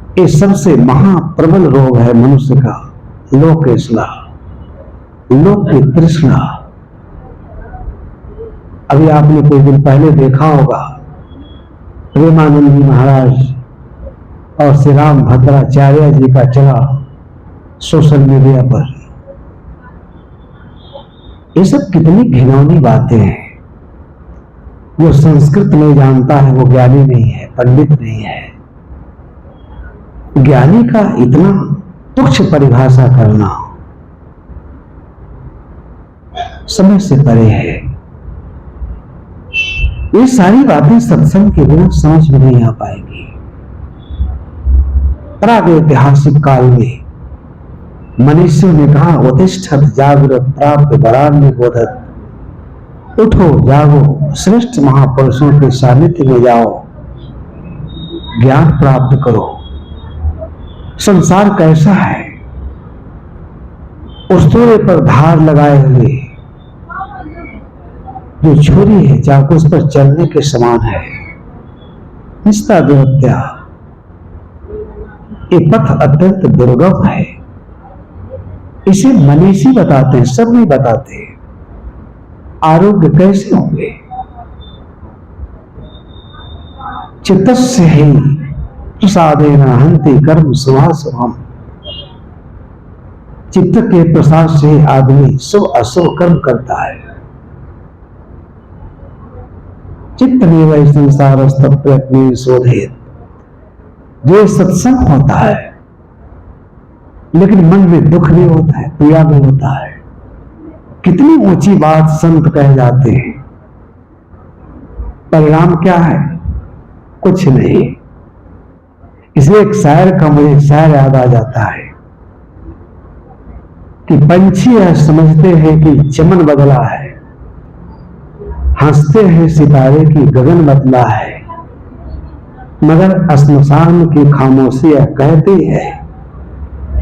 ये सबसे महाप्रबल रोग है मनुष्य का, लोकेशला, लोक की तृष्णा। अभी आपने कुछ दिन पहले देखा होगा, प्रेमानंद जी महाराज और श्री राम भद्राचार्य जी का चला सोशल मीडिया पर। ये सब कितनी घिनौनी बातें हैं। जो संस्कृत नहीं जानता है वो ज्ञानी नहीं है, पंडित नहीं है। ज्ञानी का इतना तुच्छ परिभाषा करना समझ से परे है। ये सारी बातें सत्संग के बिना समझ में नहीं आ पाएगी। प्रागैतिहासिक काल में मनुष्यों ने कहा, उत्तिष्ठत जागृत प्राप्त वरान्य बोधत। उठो जागो, श्रेष्ठ महापुरुषों के सानिध्य में जाओ, ज्ञान प्राप्त करो। संसार कैसा है? उस्तरे पर धार लगाए हुए जो छुरी है, चाकू उस पर चलने के समान है। निस्ता दुहत्या, ये पथ अत्यंत दुर्गम है। इसे मनीषी बताते हैं, सब नहीं बताते। आरोग्य कैसे होंगे? चित्तस्य ही प्रसादेन हन्ति कर्म शुभाशुभम्। चित्त के प्रसाद से आदमी शुभ अशुभ कर्म करता है। चित्त में संसारस्थ प्रयत्न शोधेत। जो सत्संग होता है लेकिन मन में दुख भी होता है, पीड़ा भी होता है। कितनी ऊंची बात संत कह जाते हैं, परिणाम क्या है? कुछ नहीं। इसलिए एक शायर का मुझे शायर याद आ जाता है कि पंछी यह समझते हैं कि चमन बदला है, हंसते हैं सितारे की गगन बदला है, मगर श्मशान की खामोशी यह कहती है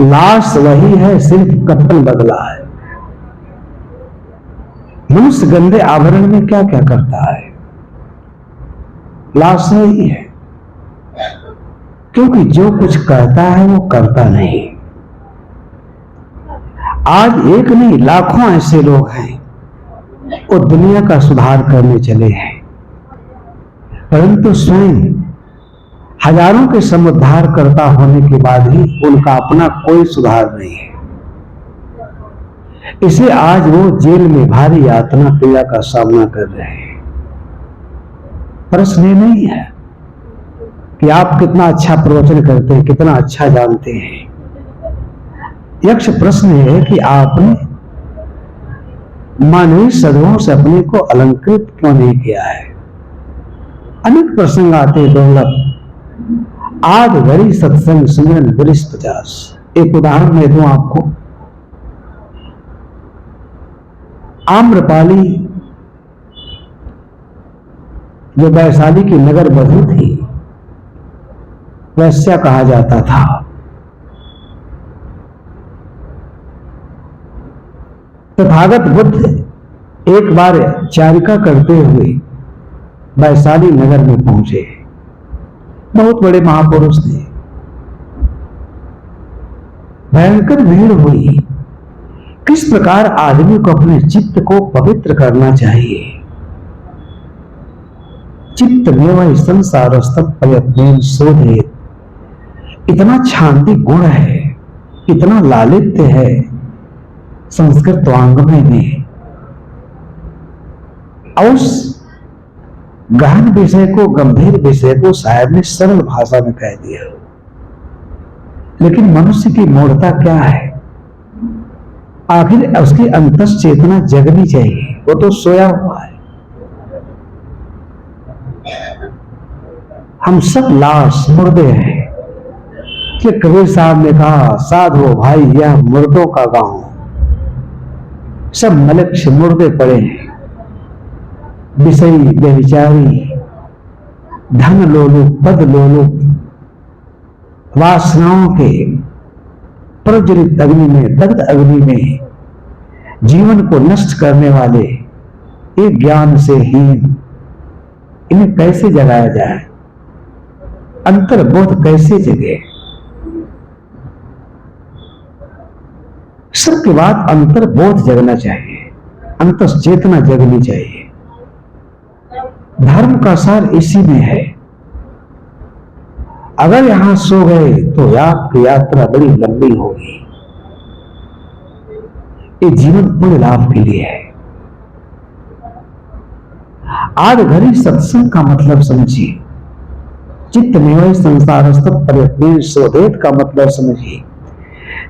लाश वही है, सिर्फ कफन बदला है। मनुष्य गंदे आवरण में क्या क्या करता है? लाश वही है, क्योंकि जो कुछ कहता है वो करता नहीं। आज एक नहीं लाखों ऐसे लोग हैं वो दुनिया का सुधार करने चले हैं, परंतु स्वयं हजारों के समुद्धार करता होने के बाद ही उनका अपना कोई सुधार नहीं है। इसे आज वो जेल में भारी यातना पीड़ा का सामना कर रहे हैं। प्रश्न नहीं है कि आप कितना अच्छा प्रवचन करते हैं, कितना अच्छा जानते हैं। यक्ष प्रश्न है कि आपने मानवीय सदगुणों से अपने को अलंकृत क्यों नहीं किया है। अनेक प्रसंग आते हैं दुर्लभ। आद घड़ी सत्संग सुमिरन वरिष्ठ 50। एक उदाहरण मैं दूं आपको। आम्रपाली जो वैशाली की नगर बधू थी, वैश्या कहा जाता था। तथागत बुद्ध एक बार चारिका करते हुए वैशाली नगर में पहुंचे। बहुत बड़े महापुरुष थे। भयंकर भीड़ हुई। किस प्रकार आदमी को अपने चित्त को पवित्र करना चाहिए? चित्त में संसारस्तम प्रयत्न शोधेत। इतना छांदी गुण है, इतना लालित्य है संस्कृत वाङ्मय में। उस गहन विषय को, गंभीर विषय को शायर ने सरल भाषा में कह दिया। लेकिन मनुष्य की मूर्खता क्या है? आखिर उसकी अंतस चेतना जगनी चाहिए, वो तो सोया हुआ है। हम सब लाश मुर्दे हैं। कि कबीर साहब ने कहा, साधो भाई यह मुर्दों का गांव, सब मलक्ष मुर्दे पड़े हैं। विषयी व्यभिचारी, धन लोलुप, पद लोलुप, वासनाओं के प्रज्वलित अग्नि में, दग्ध अग्नि में जीवन को नष्ट करने वाले ये ज्ञान से हीन, इन्हें कैसे जगाया जाए? अंतर्बोध कैसे जगे? सबके बाद अंतर्बोध जगना चाहिए, अंतस चेतना जगनी चाहिए। धर्म का सार इसी में है। अगर यहां सो गए तो आपकी यात्रा बड़ी लंबी होगी। ये जीवन पूरे लाभ के लिए है। आज घड़ी सत्संग का मतलब समझिए, चित्त में संसारस्थ प्रयत्न स्वदेत का मतलब समझिए।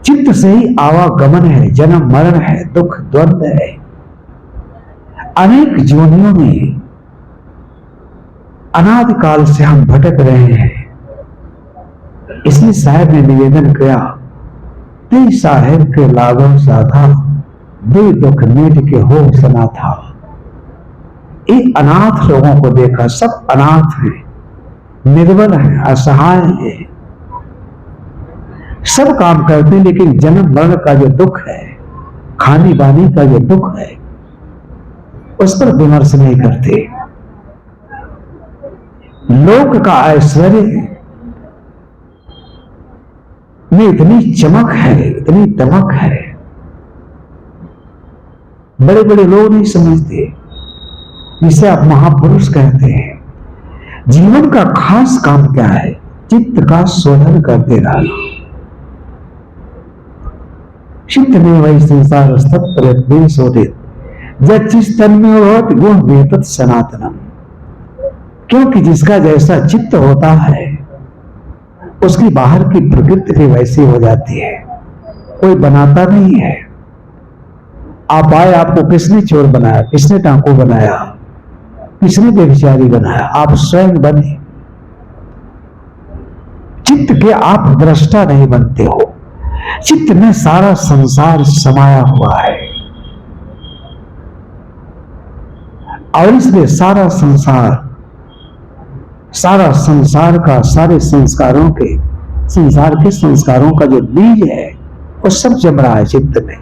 चित्त से ही आवागमन है, जन्म मरण है, दुख द्वंद है। अनेक जोनियों में अनादिकाल से हम भटक रहे हैं। इसलिए साहब ने निवेदन किया, ते साहेब के लागो साधा, दे दुख मीट के हो सना था। ये अनाथ लोगों को देखा, सब अनाथ हैं, निर्बल हैं, असहाय हैं, सब काम करते हैं, लेकिन जन्म मरण का जो दुख है, खानी बानी का जो दुख है, उस पर विमर्श नहीं करते। लोक का ऐश्वर्य में इतनी चमक है, इतनी दमक है, बड़े बड़े लोग नहीं समझते, जिसे आप महापुरुष कहते हैं। जीवन का खास काम क्या है? चित्त का शोधन करते रहना। चित्त में वही संसार प्रयत्न शोधित, जिस तन में होत गुण वेतत सनातनम। क्योंकि जिसका जैसा चित्त होता है, उसकी बाहर की प्रकृति भी वैसी हो जाती है। कोई बनाता नहीं है। आप आए, आपको किसने चोर बनाया, किसने डाकू बनाया, किसने बेविचारी बनाया? आप स्वयं बने। चित्त के आप दृष्टा नहीं बनते हो। चित्त में सारा संसार समाया हुआ है, और इसलिए सारा संसार का, सारे संस्कारों के, संसार के संस्कारों का जो बीज है, वो सब जम रहा है चित्त में।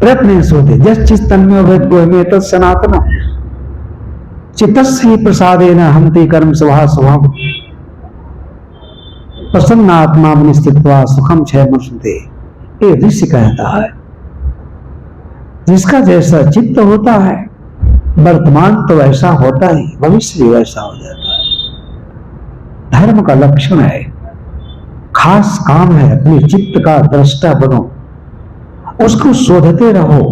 प्रयत्न सोते जस चित्तन में तत् सनातन चित्तस्य प्रसादेन हन्ति कर्म स्वभाव स्वभाव प्रसन्न आत्मा में स्थित्वा सुखम क्षय मनुष्यते। ये ऋषि कहता है, जिसका जैसा चित्त होता है, वर्तमान तो वैसा होता ही, भविष्य भी वैसा हो जाता है। धर्म का लक्षण है, खास काम है अपने चित्त का दृष्टा बनो, उसको शोधते रहो।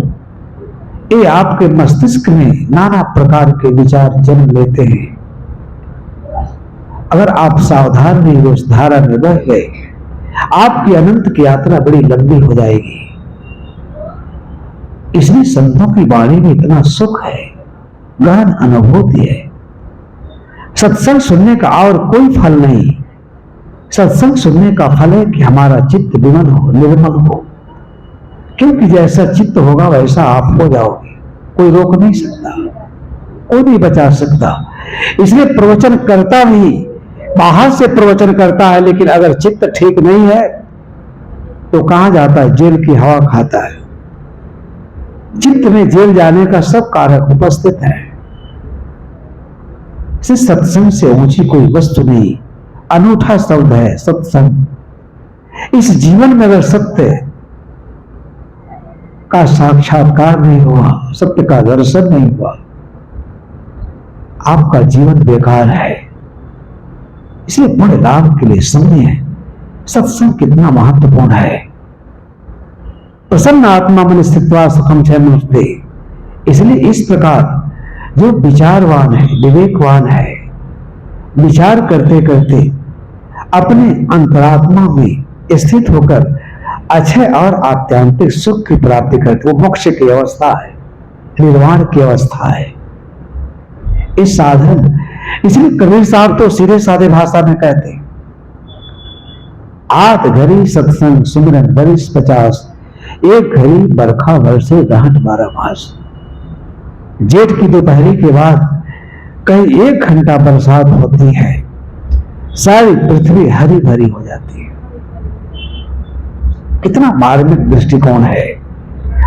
ये आपके मस्तिष्क में नाना प्रकार के विचार जन्म लेते हैं। अगर आप सावधान नहीं हुए, उस धारा में बह गए, आपकी अनंत की यात्रा बड़ी लंबी हो जाएगी। इसलिए संतों की वाणी में इतना सुख है, गहन अनुभूति है। सत्संग सुनने का और कोई फल नहीं। सत्संग सुनने का फल है कि हमारा चित्त विमल हो, निर्मल हो। क्योंकि जैसा चित्त होगा वैसा आप हो जाओगे। कोई रोक नहीं सकता, कोई नहीं बचा सकता। इसलिए प्रवचन करता भी बाहर से प्रवचन करता है, लेकिन अगर चित्त ठीक नहीं है तो कहां जाता है? जेल की हवा खाता है। चित्त में जेल जाने का सब कारक उपस्थित है। सत्संग से ऊंची कोई वस्तु नहीं। अनूठा शब्द है सत्संग। इस जीवन में अगर सत्य का साक्षात्कार नहीं हुआ, सत्य का दर्शन नहीं हुआ, आपका जीवन बेकार है। इसलिए बड़े लाभ के लिए समझिए सत्संग कितना महत्वपूर्ण है। प्रसन्न आत्मा मन स्थित्वा सुखम क्षय मनुष्यते। इसलिए इस प्रकार जो विचारवान है, विवेकवान है, विचार करते करते अपने अंतरात्मा में स्थित होकर अक्षय और आत्यांतिक सुख की प्राप्ति करते, वो मोक्ष की अवस्था है, निर्वाण की अवस्था है। इस साधन, इसलिए कबीर साहब तो सीधे साधे भाषा में कहते, आठ घड़ी सत्संग सुमिरन बरिस 50, एक घड़ी बरखा वर्षे रहट 12 मास। जेठ की दोपहरी के बाद कहीं 1 घंटा बरसात होती है, सारी पृथ्वी हरी भरी हो जाती है। कितना मार्मिक दृष्टिकोण है।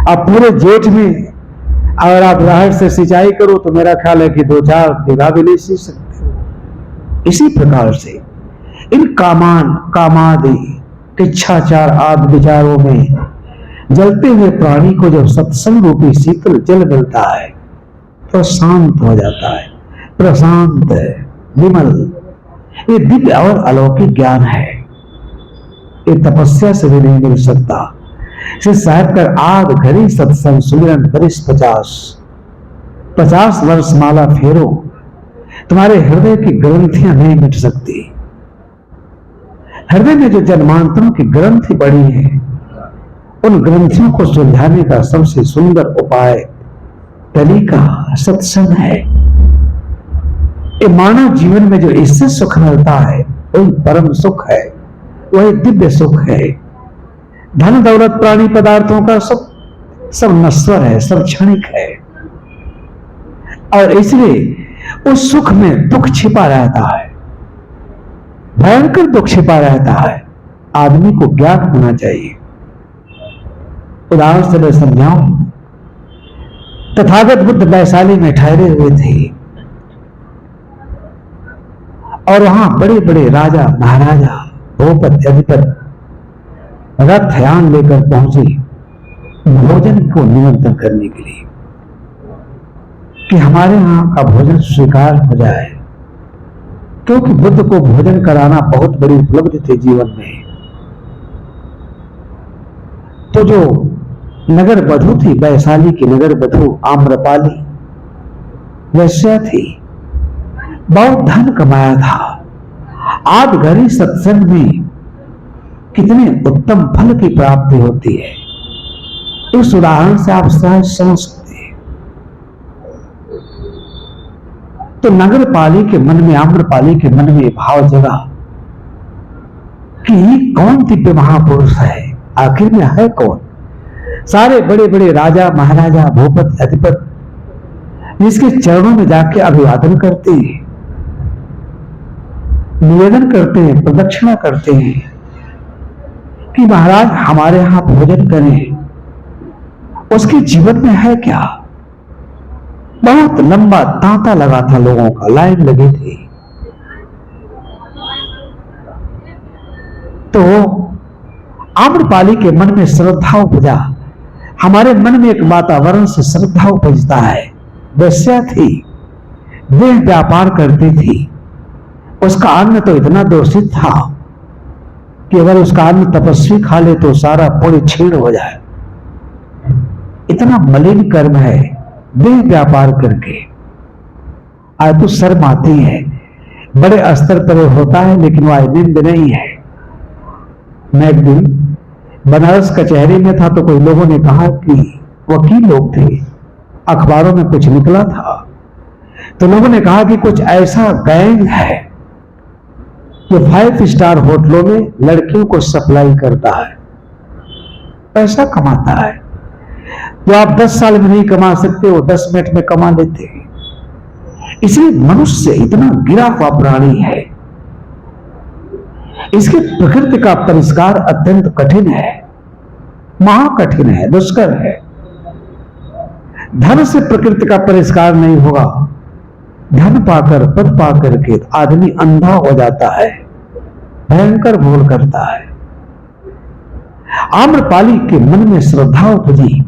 अब पूरे जेठ में अगर आप राहत से सिंचाई करो तो मेरा ख्याल है कि 2-4 बीघा भी नहीं सींच सकते हो। इसी प्रकार से इन कामादि इच्छाचार आदि विचारों में जलते हुए प्राणी को जब सत्संग रूपी शीतल जल मिलता है तो शांत हो जाता है, प्रशांत है, विमल। ये दिव्य और अलौकिक ज्ञान है, ये तपस्या से भी नहीं मिल सकता। श्री साहब कर आध घड़ी सत्संग सुमिरन बरिस 50 वर्ष माला फेरो, तुम्हारे हृदय की ग्रंथियां नहीं मिट सकती। हृदय में जो जन्मांतरों की ग्रंथि पड़ी है, उन ग्रंथियों को सुलझाने का सबसे सुंदर उपाय तरीका सत्संग है। ये मानव जीवन में जो इससे सुख मिलता है वही परम सुख है, वही दिव्य सुख है। धन दौलत प्राणी पदार्थों का सब नश्वर है, सब क्षणिक है, और इसलिए उस सुख में दुख छिपा रहता है, भयंकर दुख छिपा रहता है। आदमी को ज्ञान होना चाहिए। उदाहरण से मैं समझाऊं, तथागत बुद्ध वैशाली में ठहरे हुए थे और वहां बड़े बड़े राजा महाराजा भूपति अधिपति रथयान लेकर पहुंचे भोजन को निमंत्रण करने के लिए कि हमारे यहां का भोजन स्वीकार हो जाए, क्योंकि बुद्ध को भोजन कराना बहुत बड़ी उपलब्धि थी जीवन में। तो जो नगर वधू थी, वैशाली की नगर वधू आम्रपाली वैश्या थी, बहुत धन कमाया था। आध घड़ी सत्संग में कितने उत्तम फल की प्राप्ति होती है, इस उदाहरण से आप सहज समझ सकते हैं। तो नगरपाली के मन में, आम्रपाली के मन में भाव जगा कि कौन दिव्य महापुरुष है, आखिर में है कौन? सारे बड़े बड़े राजा महाराजा भूपति अधिपति जिसके चरणों में जाके अभिवादन करते हैं, निवेदन करते हैं, प्रदक्षिणा करते हैं कि महाराज हमारे यहां भोजन करें, उसके जीवन में है क्या? बहुत लंबा तांता लगा था, लोगों का लाइन लगी थी। तो आम्रपाली के मन में श्रद्धा उपजा। हमारे मन में एक वातावरण से श्रद्धा उपजता है। वैश्या थी, देह व्यापार करती थी, उसका अन्न तो इतना दूषित था कि अगर उसका अन्न तपस्वी खा ले तो सारा पुण्य छीण हो जाए, इतना मलिन कर्म है देह व्यापार करके। आज तो शर्म आती है, बड़े स्तर पर होता है लेकिन वह निंद नहीं है। मैं एक दिन बनारस कचहरी में था तो कोई लोगों ने कहा कि वकील लोग थे, अखबारों में कुछ निकला था, तो लोगों ने कहा कि कुछ ऐसा गैंग है जो 5 स्टार होटलों में लड़कियों को सप्लाई करता है, पैसा कमाता है, जो आप 10 साल में नहीं कमा सकते वो 10 मिनट में कमा लेते हैं। इसलिए मनुष्य इतना गिरा हुआ प्राणी है, इसके प्रकृति का परिष्कार अत्यंत कठिन है, महाकठिन है, दुष्कर है। धन से प्रकृति का परिष्कार नहीं होगा। धन पाकर, पद पाकर के आदमी अंधा हो जाता है, भयंकर भूल करता है। आम्रपाली के मन में श्रद्धा उपजी,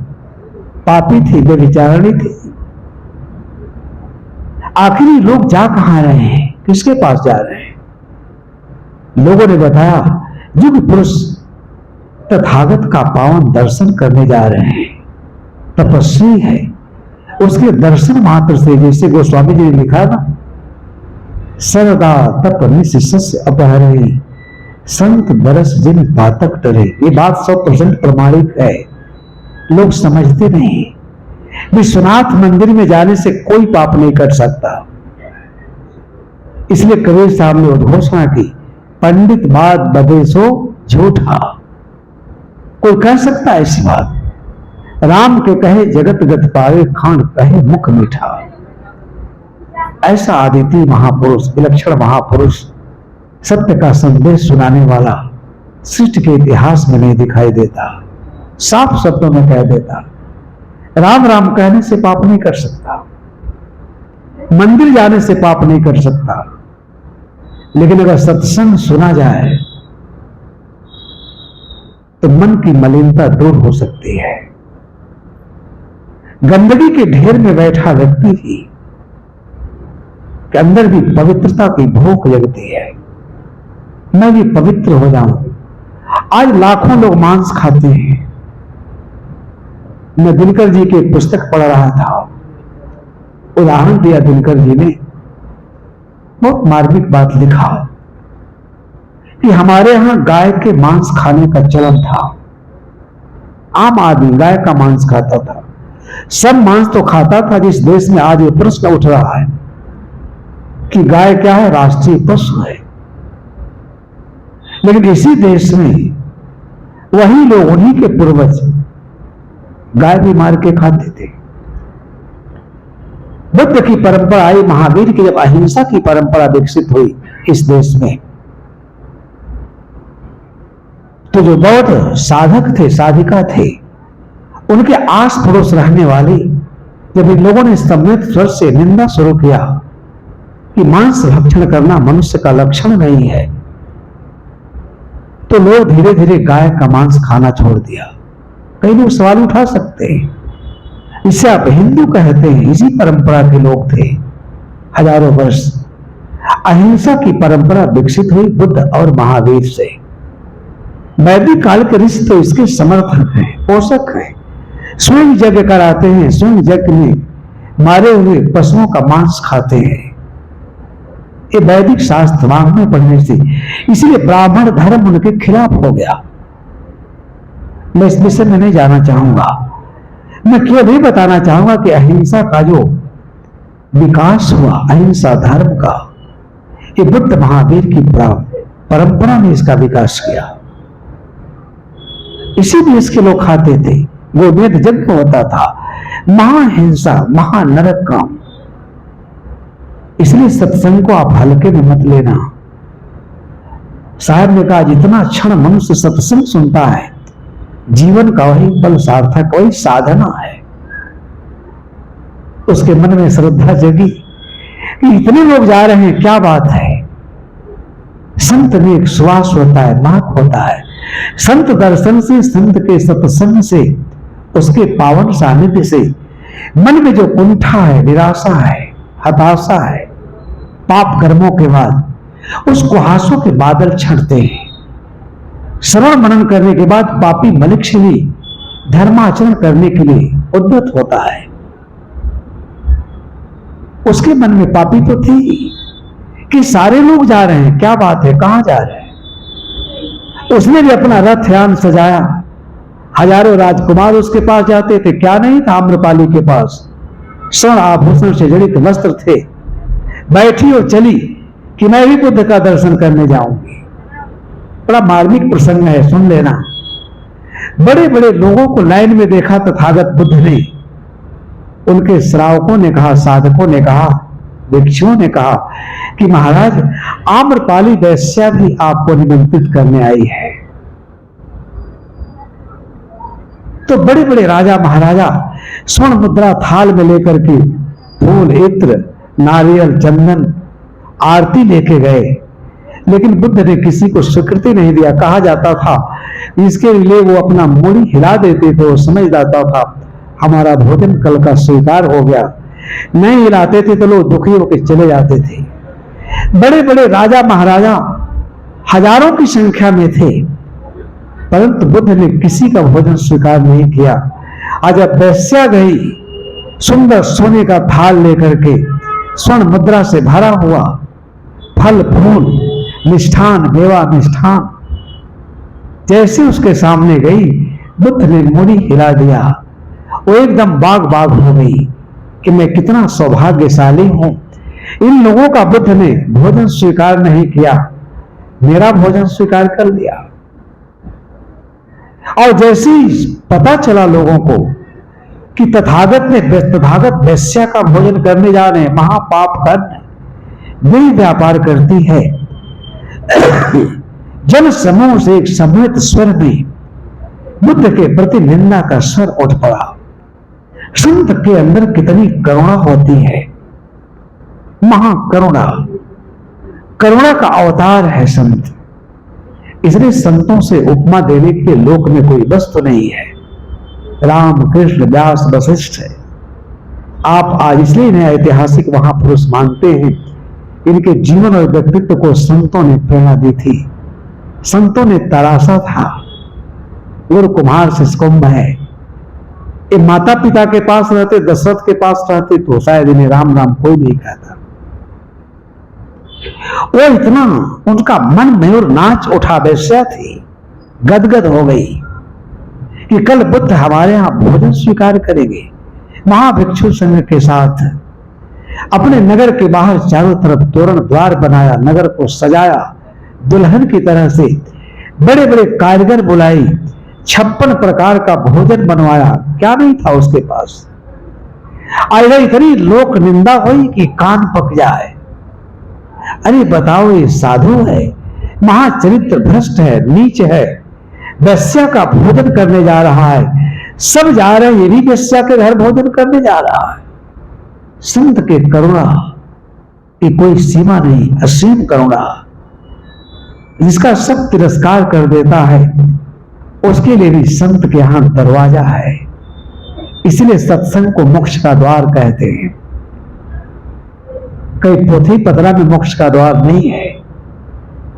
पापी थी, व्यभिचारिणी थी। आखिरी लोग जा कहां रहे हैं, किसके पास जा रहे हैं? लोगों ने बताया युग पुरुष तथागत का पावन दर्शन करने जा रहे हैं, तपस्वी है, उसके दर्शन मात्र से, जैसे गोस्वामी जी ने लिखा ना, सरदा तप निशिष्य अपहरे संत बरस जिन पातक टरे। ये बात 100% प्रमाणिक है, लोग समझते नहीं। विश्वनाथ मंदिर में जाने से कोई पाप नहीं कर सकता, इसलिए कबीर साहब ने उद्घोषणा की, पंडित बात बदेसो झूठा। कोई कह सकता है ऐसी बात? राम के कहे जगत गत पावे, खान कहे मुख मीठा। ऐसा आदित्य महापुरुष, विलक्षण महापुरुष, सत्य का संदेश सुनाने वाला सृष्टि के इतिहास में नहीं दिखाई देता। साफ शब्दों में कह देता, राम राम कहने से पाप नहीं कर सकता, मंदिर जाने से पाप नहीं कर सकता, लेकिन अगर सत्संग सुना जाए तो मन की मलिनता दूर हो सकती है। गंदगी के ढेर में बैठा व्यक्ति भी के अंदर भी पवित्रता की भूख जगती है, मैं भी पवित्र हो जाऊं। आज लाखों लोग मांस खाते हैं। मैं दिनकर जी की एक पुस्तक पढ़ रहा था, उदाहरण दिया दिनकर जी ने, बहुत मार्मिक बात लिखा कि हमारे यहां गाय के मांस खाने का चलन था। आम आदमी गाय का मांस खाता था, सब मांस तो खाता था। जिस देश में आज ये प्रश्न उठ रहा है कि गाय क्या है, राष्ट्रीय पशु है, लेकिन इसी देश में वही लोग, उन्हीं के पूर्वज गाय भी मार के खाते थे। बुद्ध की परंपरा आई, महावीर की जब अहिंसा की परंपरा विकसित हुई इस देश में, तो जो बौद्ध साधक थे, साधिका थे, उनके आस पड़ोस रहने वाले जब इन लोगों ने सम्मिलित स्वर से निंदा शुरू किया कि मांस भक्षण करना मनुष्य का लक्षण नहीं है, तो लोग धीरे धीरे गाय का मांस खाना छोड़ दिया। कई लोग सवाल उठा सकते हैं, इसे आप हिंदू कहते हैं, इसी परंपरा के लोग थे हजारों वर्ष। अहिंसा की परंपरा विकसित हुई बुद्ध और महावीर से। वैदिक काल के ऋषि तो इसके समर्थक हैं, पोषक हैं, स्वयं यज्ञ कराते हैं, स्वयं यज्ञ में मारे हुए पशुओं का मांस खाते हैं। ये वैदिक शास्त्र वांग में पढ़ने से, इसलिए ब्राह्मण धर्म उनके खिलाफ हो गया। मैं इस विषय में नहीं जाना चाहूंगा, मैं केवल ये बताना चाहूंगा कि अहिंसा का जो विकास हुआ, अहिंसा धर्म का, ये बुद्ध महावीर की परंपरा ने इसका विकास किया। इसीलिए इसके लोग खाते थे। गोमेध यज्ञ होता था, महाहिंसा, महानरक काम। इसलिए सत्संग को आप हल्के में मत लेना। साहब ने कहा, जितना क्षण मनुष्य सत्संग सुनता है, जीवन का वही पल सार्थक, वही साधना है। उसके मन में श्रद्धा जगी कि इतने लोग जा रहे हैं, क्या बात है। संत में एक श्वास होता है, महक होता है। संत दर्शन से, संत के सत्संग से, उसके पावन सानिध्य से मन में जो कुंठा है, निराशा है, हताशा है, पाप कर्मों के बाद उस कुहासों के बादल छंटते हैं। श्रवण मनन करने के बाद पापी मनुष्य धर्माचरण करने के लिए उद्यत होता है। उसके मन में पापी तो थी कि सारे लोग जा रहे हैं, क्या बात है, कहां जा रहे हैं। उसने भी अपना रथ यान सजाया, हजारों राजकुमार उसके पास जाते थे, क्या नहीं था आम्रपाली के पास, स्वर्ण आभूषण से जड़ित वस्त्र थे। बैठी और चली कि मैं भी बुद्ध का दर्शन करने जाऊंगी। बड़ा मार्मिक प्रसंग है, सुन लेना। बड़े बड़े लोगों को लाइन में देखा तथागत बुद्ध ने। उनके श्रावकों ने कहा, साधकों ने कहा, भिक्षुओं ने कहा कि महाराज, आम्रपाली वैश्या भी आपको निमंत्रित करने आई है। तो बड़े बड़े राजा महाराजा स्वर्ण मुद्रा थाल में लेकर के फूल, इत्र, नारियल, चंदन, आरती लेके गए, लेकिन बुद्ध ने किसी को स्वीकृति नहीं दिया। कहा जाता था इसके लिए वो अपना मूड़ी हिला देते थे, वो समझ जाता था हमारा भोजन कल का स्वीकार हो गया। नहीं हिलाते थे तो लोग दुखी होकर चले जाते थे। बड़े बड़े राजा महाराजा हजारों की संख्या में थे, परंतु बुद्ध ने किसी का भोजन स्वीकार नहीं किया। आज जब वैश्या गई सुंदर सोने का थाल लेकर के, स्वर्ण मुद्रा से भरा हुआ, फल फूल, मिष्ठान, मेवा मिष्ठान, जैसे उसके सामने गई, बुद्ध ने मूड़ी हिला दिया। वो एकदम बाग बाग हो गई कि मैं कितना सौभाग्यशाली हूं, इन लोगों का बुद्ध ने भोजन स्वीकार नहीं किया, मेरा भोजन स्वीकार कर लिया। और जैसे ही पता चला लोगों को कि तथागत वैश्या का भोजन करने जा रहे हैं, महापाप करने, वे व्यापार करती है, जन समूह से एक सम्मिलित स्वर में बुद्ध के प्रति निंदा का स्वर उठ पड़ा। संत के अंदर कितनी करुणा होती है, महाकरुणा, करुणा का अवतार है संत। इसलिए संतों से उपमा देने के लोक में कोई वस्तु नहीं है। राम कृष्ण व्यास वशिष्ठ है। आप आज इसलिए इन्हें ऐतिहासिक महापुरुष मानते हैं, इनके जीवन और व्यक्तित्व को संतों ने प्रेरणा दी थी, संतों ने तराशा था। गुरु कुमार शिशकुंभ है, ये माता पिता के पास रहते, दशरथ के पास रहते तो शायद इन्हें राम राम कोई नहीं कहता। वो इतना उनका मन मयूर नाच उठा, वेश्या थी, गदगद हो गई कि कल बुद्ध हमारे यहां भोजन स्वीकार करेंगे। महाभिक्षु संघ के साथ अपने नगर के बाहर चारों तरफ तोरण द्वार बनाया, नगर को सजाया दुल्हन की तरह से, बड़े बड़े कारीगर बुलाई, 56 प्रकार का भोजन बनवाया। क्या नहीं था उसके पास। आज इतनी लोक निंदा हुई कि कान पक जाए। अरे बताओ, ये साधु है, महाचरित्र भ्रष्ट है, नीच है, वेश्या का भोजन करने जा रहा है। सब जा रहे हैं, ये भी वेश्या के घर भोजन करने जा रहा है। संत के करुणा की कोई सीमा नहीं, असीम करुणा, जिसका सब तिरस्कार कर देता है उसके लिए भी संत के यहां दरवाजा है। इसलिए सत्संग को मोक्ष का द्वार कहते हैं। कई पोथी पतरा में मोक्ष का द्वार नहीं है।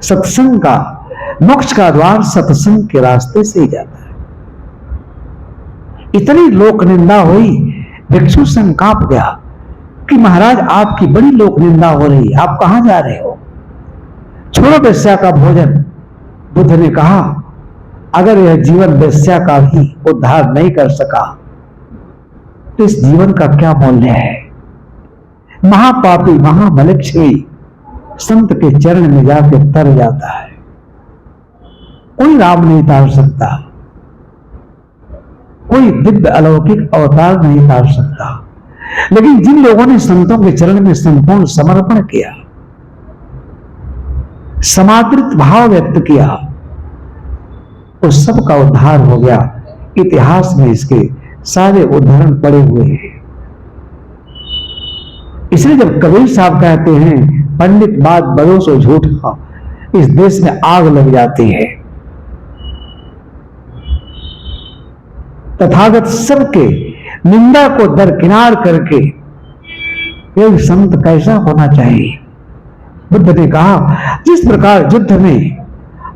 सत्संग का मोक्ष का द्वार सत्संग के रास्ते से ही जाता है। इतनी लोक निंदा हुई, भिक्षु संघ कांप गया कि महाराज आपकी बड़ी लोक निंदा हो रही, आप कहां जा रहे हो? छोड़ो वेश्या का भोजन। बुद्ध ने कहा, अगर यह जीवन वेश्या का भी उद्धार नहीं कर सका तो इस जीवन का क्या मूल्य है? महापापी महामलक्षी संत के चरण में जाकर तर जाता है। कोई राम नहीं तार सकता, कोई दिव्य अलौकिक अवतार नहीं तार सकता। लेकिन जिन लोगों ने संतों के चरण में संपूर्ण समर्पण किया, समादृत भाव व्यक्त किया, उस सब का उद्धार हो गया। इतिहास में इसके सारे उदाहरण पड़े हुए हैं। इसलिए जब कबीर साहब कहते हैं, पंडित बात बरोसो झूठा, इस देश में आग लग जाती है। तथागत सबके निंदा को दरकिनार करके एक संत कैसा होना चाहिए? बुद्ध ने कहा, जिस प्रकार युद्ध में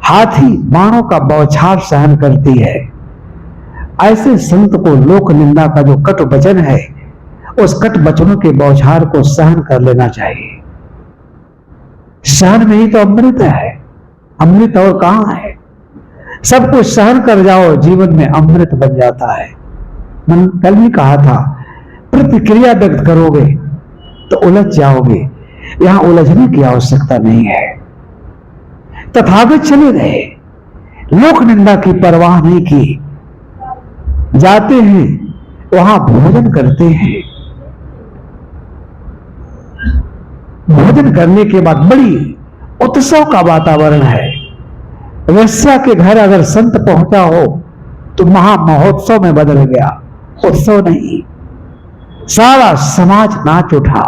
हाथी बाणों का बौछार सहन करती है, ऐसे संत को लोक निंदा का जो कटु वचन है, उस कट वचनों के बौछार को सहन कर लेना चाहिए। सहन में ही तो अमृत है, अमृत और कहां है? सब कुछ सहन कर जाओ, जीवन में अमृत बन जाता है। मन कल भी कहा था, प्रतिक्रिया व्यक्त करोगे तो उलझ जाओगे, यहां उलझने की आवश्यकता नहीं है। तथागत चले गए, लोक निंदा की परवाह नहीं की, जाते हैं वहां भोजन करते हैं। भोजन करने के बाद बड़ी उत्सव का वातावरण है। वेश्या के घर अगर संत पहुंचा हो तो महा महोत्सव में बदल गया, उत्सव नहीं। सारा समाज नाच उठा।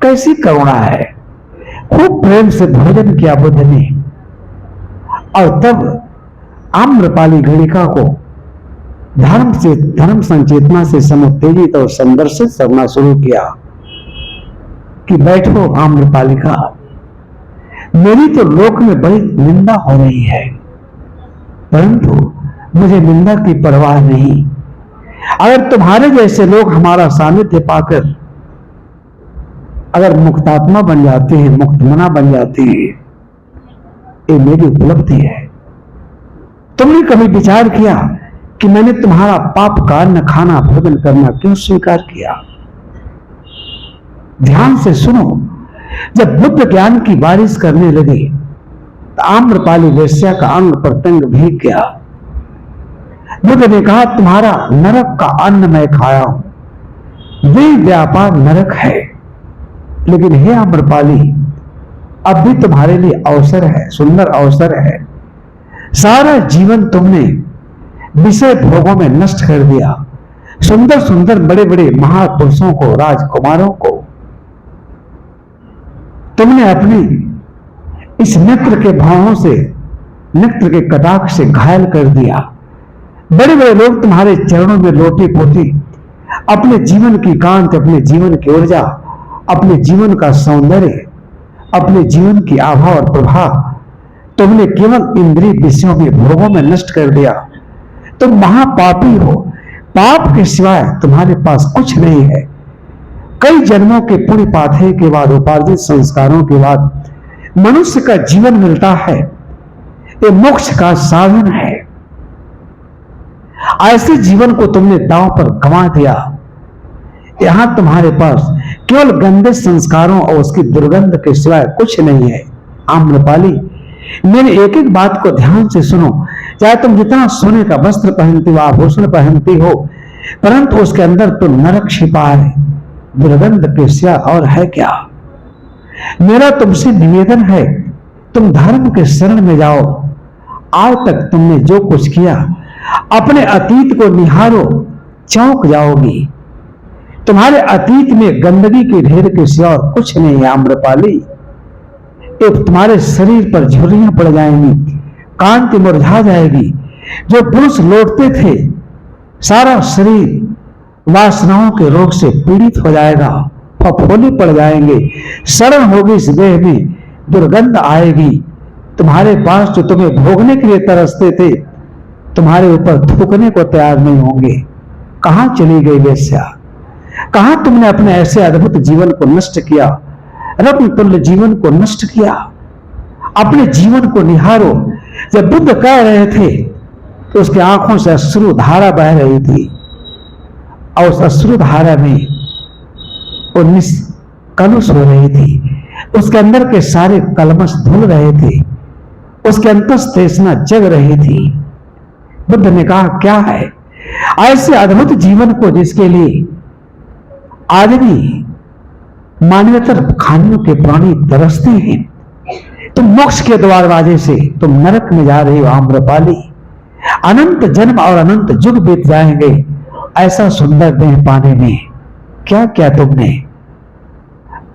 कैसी करुणा है! खूब प्रेम से भोजन किया बुद्ध ने, और तब आम्रपाली घड़िका को धर्म संचेतना से समुत्तेजित और संदर्शित करना शुरू किया कि बैठो आम्रपालिका, मेरी तो लोक में बड़ी निंदा हो रही है, परंतु मुझे निंदा की परवाह नहीं। अगर तुम्हारे जैसे लोग हमारा सानिध्य पाकर अगर मुक्तात्मा बन जाते हैं, मुक्तमना बन जाते हैं, ये मेरी उपलब्धि है। तुमने कभी विचार किया कि मैंने तुम्हारा पाप का अन्न खाना भोजन करना क्यों स्वीकार किया? ध्यान से सुनो। जब बुद्ध ज्ञान की बारिश करने लगे तो आम्रपाली वेश्या का अंग प्रत्यंग भीग गया। बुद्ध ने कहा, तुम्हारा नरक का अन्न मैं खाया हूं। वे व्यापार नरक है, लेकिन हे आम्रपाली, अब भी तुम्हारे लिए अवसर है, सुंदर अवसर है। सारा जीवन तुमने विषय भोगों में नष्ट कर दिया। सुंदर सुंदर बड़े बड़े महापुरुषों को, राजकुमारों को तुमने अपने इस नेत्र के भावों से नेत्र के कटाक्ष से घायल कर दिया। बड़े बड़े लोग तुम्हारे चरणों में लोटी पोती अपने जीवन की कांति, अपने जीवन की ऊर्जा, अपने जीवन का सौंदर्य, अपने जीवन की आभा और प्रभा तुमने केवल इंद्रिय विषयों में, भोगों में नष्ट कर दिया। तुम महापापी हो। पाप के सिवाय तुम्हारे पास कुछ नहीं है। कई जन्मों के पुण्य पाथे के बाद, उपार्जित संस्कारों के बाद मनुष्य का जीवन मिलता है। ये मोक्ष का साधन है। ऐसे जीवन को तुमने दांव पर गंवा दिया। यहां तुम्हारे पास केवल गंदे संस्कारों और उसकी दुर्गंध के सिवाय कुछ नहीं है। आम्रपाली, मेरी एक एक बात को ध्यान से सुनो। चाहे तुम जितना सोने का वस्त्र पहनती हो, आभूषण पहनती हो, परंतु उसके अंदर तो नरक छिपा है। दुर्गंध के सिवा और है क्या? मेरा तुमसे निवेदन है, तुम धर्म के शरण में जाओ। आज तक तुमने जो कुछ किया, अपने अतीत को निहारो, चौंक जाओगी। तुम्हारे अतीत में गंदगी के ढेर के सिवा और कुछ नहीं है। आम्रपाली, तुम्हारे शरीर पर झुर्रियां पड़ जाएंगी, कांति मुरझा जाएगी। जो पुरुष लौटते थे, सारा शरीर वासनाओं के रोग से पीड़ित हो जाएगा, फफोले पड़ जाएंगे, शरण होगी इस देह में, दुर्गंध आएगी। तुम्हारे पास जो तुम्हें भोगने के लिए तरसते थे, तुम्हारे ऊपर थूकने को तैयार नहीं होंगे। कहां चली गई वेश्या? कहां तुमने अपने ऐसे अद्भुत जीवन को नष्ट किया, रत्न तुल्य जीवन को नष्ट किया? अपने जीवन को निहारो। जब बुद्ध कह रहे थे तो उसकी आंखों से अश्रु धारा बह रही थी, और उस अश्रु धारा में वो निष्कलुष हो रही थी। उसके अंदर के सारे कलमश धुल रहे थे, उसके अंतस्तेजना जग रही थी। बुद्ध ने कहा, क्या है ऐसे अद्भुत जीवन को जिसके लिए आदमी मानवेतर खानियों के प्राणी तरसते हैं? तुम मोक्ष के दरवाजे से तुम नरक में जा रही हो। आम्रपाली, अनंत जन्म और अनंत युग बीत जाएंगे ऐसा सुंदर देह पाने में। क्या क्या तुमने?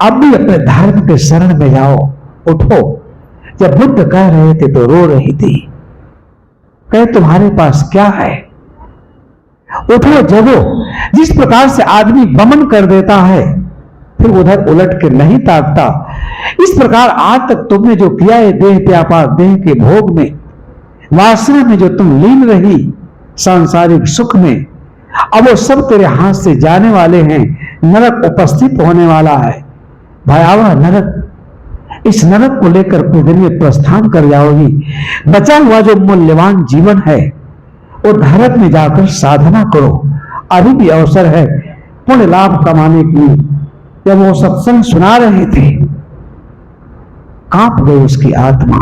अब भी अपने धर्म के शरण में जाओ, उठो। जब बुद्ध कह रहे थे तो रो रही थी। कहे, तुम्हारे पास क्या है? उठो, जगो। जिस प्रकार से आदमी बमन कर देता है, फिर उधर उलट के नहीं ताकता, इस प्रकार आज तक तुमने जो किया है देह व्यापार, देह के भोग में, वासना में जो तुम लीन रही, सांसारिक सुख में, अब वो सब तेरे हाथ से जाने वाले हैं। नरक उपस्थित होने वाला है, भयावह नरक। इस नरक को लेकर कुछ दिन में प्रस्थान कर जाओगी। बचा हुआ जो मूल्यवान जीवन है, वो धरत में जाकर साधना करो। अभी भी अवसर है पुण्य लाभ कमाने के लिए। जब वो सत्संग सुना रहे थे, कांप गई उसकी आत्मा।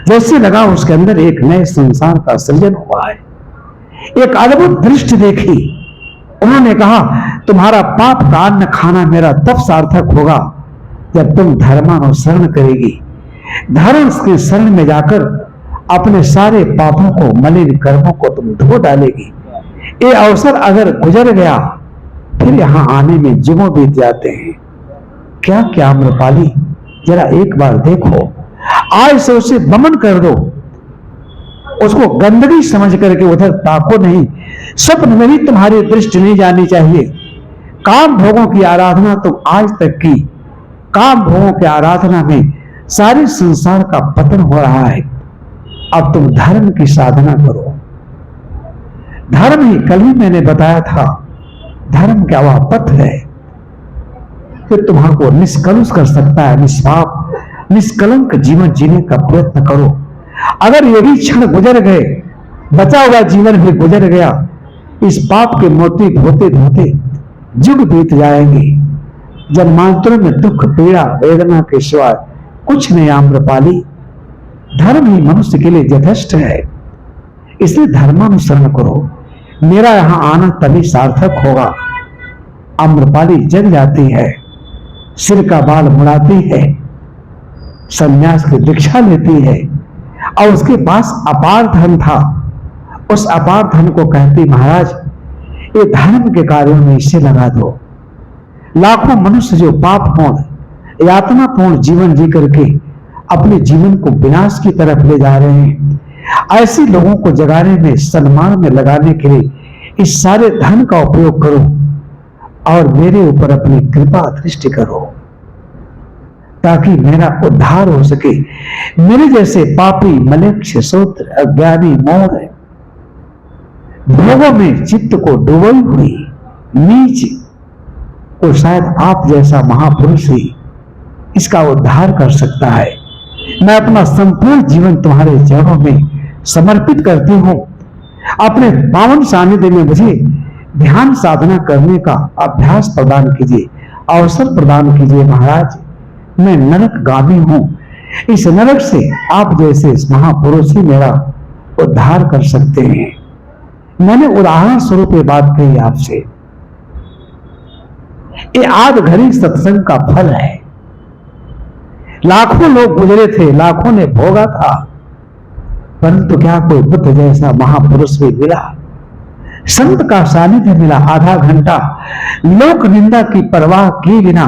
जैसे लगा उसके अंदर एक नए संसार का सृजन हुआ है। एक अद्भुत दृष्टि देखी। उन्होंने कहा, तुम्हारा पाप का अन्न खाना मेरा तब सार्थक होगा जब तुम धर्मानुसरण करेगी। धर्म के शरण में जाकर अपने सारे पापों को, मलिन कर्मों को तुम धो डालेगी। ये अवसर अगर गुजर गया, फिर यहां आने में जुगों बीत जाते हैं। क्या क्या आम्रपाली, जरा एक बार देखो। आज से उसे बमन कर दो, उसको गंदगी समझ करके उधर ताको नहीं। स्वप्न में भी तुम्हारी दृष्टि नहीं जानी चाहिए। काम भोगों की आराधना तुम आज तक की, काम भोगों की आराधना में सारे संसार का पतन हो रहा है। अब तुम धर्म की साधना करो। धर्म ही, कल ही मैंने बताया था, धर्म क्या वह पथ है फिर तुम्हारे निष्कलुष कर सकता है। निष्पाप निष्कलंक जीवन जीने का प्रयत्न करो। अगर ये भी क्षण गुजर गए, बचा हुआ जीवन भी गुजर गया, इस पाप के मोती धोते धोते युग बीत जाएंगे। जन्मांतरों में दुख, पीड़ा, वेदना के सिवाय कुछ नहीं। आम्रपाली, धर्म ही मनुष्य के लिए यथेष्ट है, इसलिए धर्मानुसरण करो। मेरा यहां आना तभी सार्थक होगा। आम्रपाली जग जाती है, सिर का बाल मुड़ाती है, संन्यास की दीक्षा लेती है, और उसके पास अपार धन था। उस अपार धन को कहती, महाराज ये धर्म के कार्यों में इसे लगा दो। लाखों मनुष्य जो पापपूर्ण, यातनापूर्ण जीवन जी करके अपने जीवन को विनाश की तरफ ले जा रहे हैं। ऐसे लोगों को जगाने में, सम्मान में लगाने के लिए इस सारे धन का उपयोग करो और मेरे ऊपर अपनी कृपा दृष्टि करो, ताकि मेरा उद्धार हो सके। मेरे जैसे पापी, मलेच्छ, शूद्र, अज्ञानी, मूढ़, भोगों में चित्त को डुबोई हुई नीच को शायद आप जैसा महापुरुष ही इसका उद्धार कर सकता है। मैं अपना संपूर्ण जीवन तुम्हारे चरणों में समर्पित करती हूं। अपने पावन सानिध्य में मुझे ध्यान साधना करने का अभ्यास प्रदान कीजिए, अवसर प्रदान कीजिए महाराज। मैं नरकगामी हूं, इस नरक से आप जैसे इस महापुरुष ही मेरा उद्धार कर सकते हैं। मैंने उदाहरण स्वरूप ये बात कही आपसे। ये आध घड़ी सत्संग का फल है। लाखों लोग गुजरे थे, लाखों ने भोगा था, परंतु क्या कोई बुद्ध जैसा महापुरुष भी मिला? संत का सानिध्य मिला। आधा घंटा लोक निंदा की परवाह किए बिना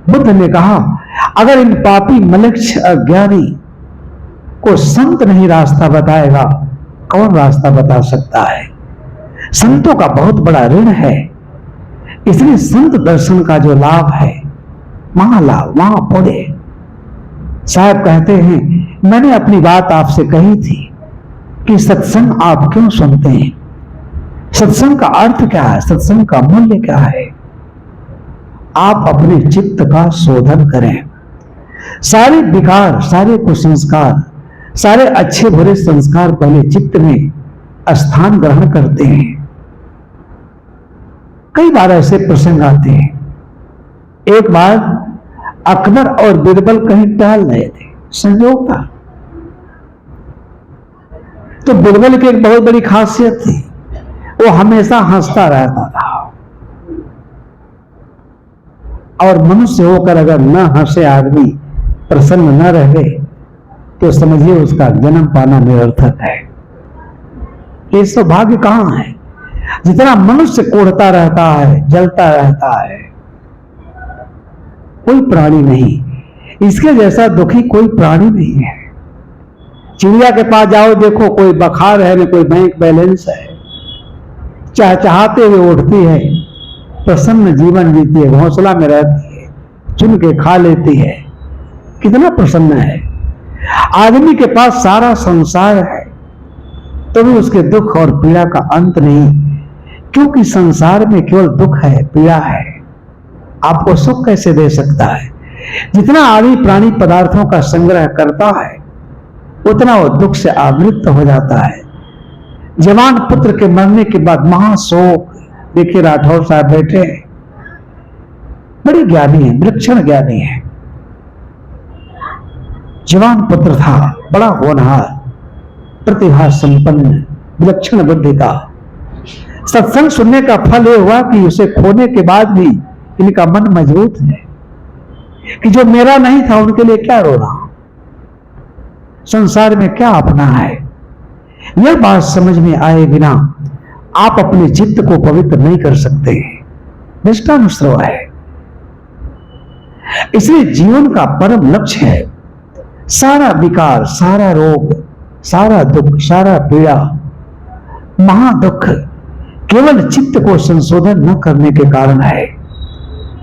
बुद्ध ने कहा, अगर इन पापी, मलेच्छ, अज्ञानी को संत नहीं रास्ता बताएगा, कौन रास्ता बता सकता है? संतों का बहुत बड़ा ऋण है। इसलिए संत दर्शन का जो लाभ है, महालाभ, महापुण्य। साहब कहते हैं, मैंने अपनी बात आपसे कही थी कि सत्संग आप क्यों सुनते हैं, सत्संग का अर्थ क्या है, सत्संग का मूल्य क्या है। आप अपने चित्त का शोधन करें। सारे विकार, सारे कुसंस्कार, सारे अच्छे बुरे संस्कार पहले चित्त में स्थान ग्रहण करते हैं। कई बार ऐसे प्रसंग आते हैं। एक बार अकबर और बीरबल कहीं टहल रहे थे, संयोग था। तो बीरबल की एक बहुत बड़ी खासियत थी, वो हमेशा हंसता रहता था। और मनुष्य होकर अगर न हंसे आदमी, प्रसन्न न रहे, तो समझिए उसका जन्म पाना निरर्थक है। ये सौभाग्य कहां है? जितना मनुष्य कोढ़ता रहता है, जलता रहता है, कोई प्राणी नहीं। इसके जैसा दुखी कोई प्राणी नहीं है। चिड़िया के पास जाओ, देखो कोई बखार है न कोई बैंक बैलेंस है, चहचहाते हुए उठती है, प्रसन्न जीवन जीती है, घोंसला में रहती है, चुन के खा लेती है, कितना प्रसन्न है। आदमी के पास सारा संसार है तो भी उसके दुख और पीड़ा का अंत नहीं, क्योंकि संसार में केवल दुख है, पीड़ा है। आपको सुख कैसे दे सकता है? जितना आदमी प्राणी पदार्थों का संग्रह करता है, उतना वो दुख से आवृत्त हो जाता है। जवान पुत्र के मरने के बाद महाशोक। देखिए राठौर साहब बैठे हैं, बड़े ज्ञानी है, विलक्षण ज्ञानी है। जवान पुत्र था, बड़ा होनहार, प्रतिभा संपन्न, विलक्षण बुद्धि का। सत्संग सुनने का फल यह हुआ कि उसे खोने के बाद भी इनका मन मजबूत है कि जो मेरा नहीं था उनके लिए क्या रोना, संसार में क्या अपना है। यह बात समझ में आए बिना आप अपने चित्त को पवित्र नहीं कर सकते। निष्ठानुश्रव है। इसलिए जीवन का परम लक्ष्य है सारा विकार, सारा रोग, सारा दुख, सारा पीड़ा, महादुख केवल चित्त को संशोधन न करने के कारण है।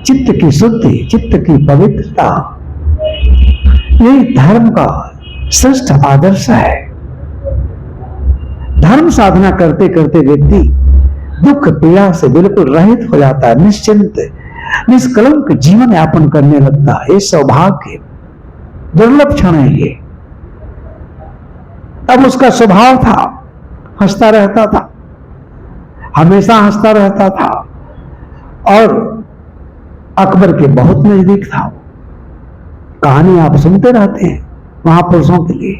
चित्त की शुद्धि, चित्त की पवित्रता, यही धर्म का श्रेष्ठ आदर्श है। धर्म साधना करते करते व्यक्ति दुख पीड़ा से बिल्कुल रहित हो जाता है, निश्चिंत निष्कलंक जीवन यापन करने लगता है। ये सौभाग्य, दुर्लभ क्षण है ये। अब उसका स्वभाव था, हंसता रहता था, हमेशा हंसता रहता था और अकबर के बहुत नजदीक था। कहानी आप सुनते रहते हैं महापुरुषों के लिए।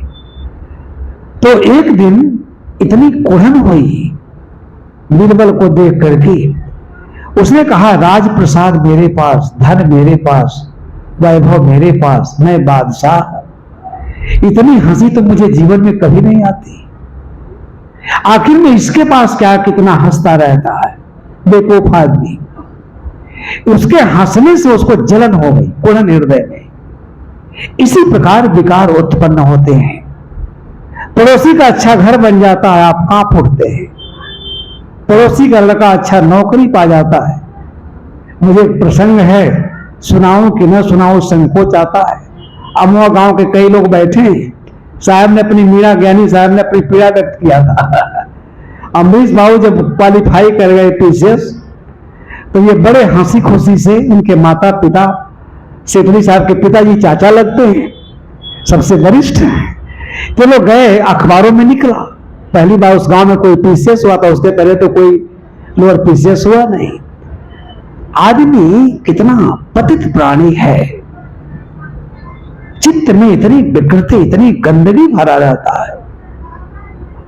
तो एक दिन इतनी कुढ़न हुई बीरबल को देख करके, उसने कहा राजप्रसाद मेरे पास, धन मेरे पास, वैभव मेरे पास, मैं बादशाह। इतनी हंसी तो मुझे जीवन में कभी नहीं आती। आखिर में इसके पास क्या, कितना हंसता रहता है, बेवकूफ आदमी। उसके हंसने से उसको जलन हो गई कुढ़न हृदय में। इसी प्रकार विकार उत्पन्न होते हैं। पड़ोसी का अच्छा घर बन जाता है, आप कांप उठते हैं। पड़ोसी का लड़का अच्छा नौकरी पा जाता है, मुझे एक प्रसंग है, सुनाऊं कि न सुनाऊं संकोच आता है। अमवा गांव के कई लोग बैठे हैं, साहब ने अपनी मीरा ज्ञानी साहब ने अपनी पीड़ा व्यक्त किया था। अमरीश बाबू जब क्वालिफाई कर गए पीसीएस, तो ये बड़े हंसी खुशी से इनके माता पिता, सेठरी साहब के पिताजी चाचा लगते हैं, सबसे वरिष्ठ हैं, तो लोग गए, अखबारों में निकला पहली बार उस गांव में कोई पीसीएस हुआ था, उसके पहले तो कोई लोअर पीसीएस हुआ नहीं। आदमी कितना पतित प्राणी है, चित्त में इतनी विकृति, इतनी गंदगी भरा रहता है।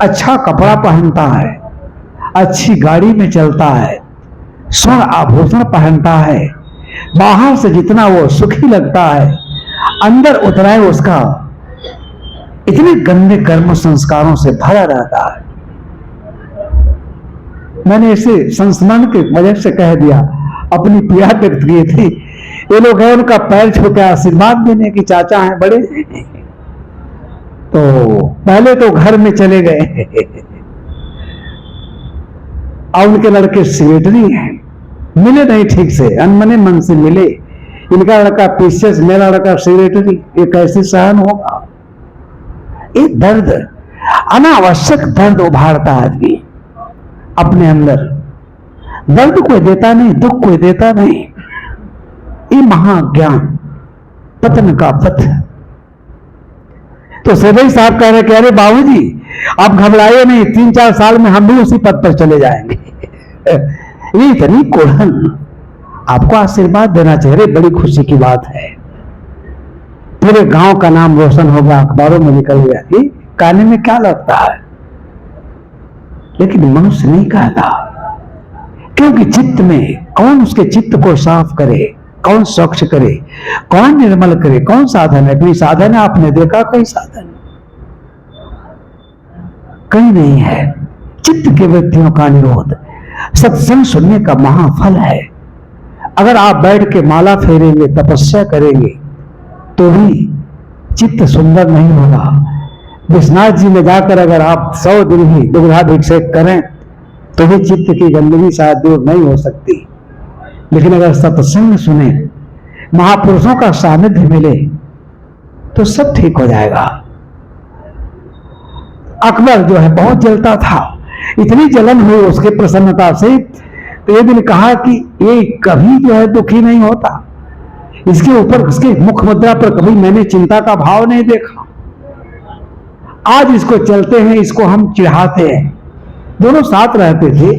अच्छा कपड़ा पहनता है, अच्छी गाड़ी में चलता है, स्वर्ण आभूषण पहनता है, बाहर से जितना वो सुखी लगता है, अंदर उतना है उसका इतने गंदे कर्म संस्कारों से भरा रहता है। मैंने इसे संस्मरण के वजह से कह दिया, अपनी पीड़ा व्यक्त की थी। ये लोग हैं, उनका पैर छू के आशीर्वाद देने की चाचा हैं, बड़े हैं। तो पहले तो घर में चले गए और उनके लड़के सेक्रेटरी हैं, मिले नहीं ठीक से, अनमने मन से मिले। इनका लड़का पीसीएस, मेरा लड़का सेक्रेटरी, ये कैसे सहन होगा? एक दर्द, अनावश्यक दर्द उभारता आदमी अपने अंदर। दर्द कोई देता नहीं, दुख कोई देता नहीं। ये महाज्ञान पतन का पथ। तो सेवई साहब कह रहे कि अरे बाबूजी आप घबराइए नहीं, 3-4 साल में हम भी उसी पद पर चले जाएंगे। ये इतनी कोढ़न, आपको आशीर्वाद देना चाहिए, बड़ी खुशी की बात है। पूरे गांव का नाम रोशन होगा, अखबारों में निकल गया। ये कहने में क्या लगता है, लेकिन मनुष्य नहीं कहता, क्योंकि चित्त में कौन उसके चित्त को साफ करे, कौन स्वच्छ करे, कौन निर्मल करे, कौन साधन है? कोई साधन है आपने देखा? कोई साधन कहीं नहीं है। चित्त के व्यक्तियों का निरोध सत्संग सुनने का महाफल है। अगर आप बैठ के माला फेरेंगे, तपस्या करेंगे, तो भी चित्त सुंदर नहीं होगा। विश्वनाथ जी में जाकर अगर आप 100 दिन ही दुग्धाभिषेक करें तो भी चित्त की गंदगी शायद दूर नहीं हो सकती। लेकिन अगर सत्संग सुने, महापुरुषों का सानिध्य मिले, तो सब ठीक हो जाएगा। अकबर जो है बहुत जलता था, इतनी जलन हुई उसके प्रसन्नता से, तो एक दिन कहा कि ये कभी जो है दुखी नहीं होता, इसके ऊपर, इसके मुख मुद्रा पर कभी मैंने चिंता का भाव नहीं देखा। आज इसको चलते हैं, इसको हम चिढ़ाते हैं। दोनों साथ रहते थे,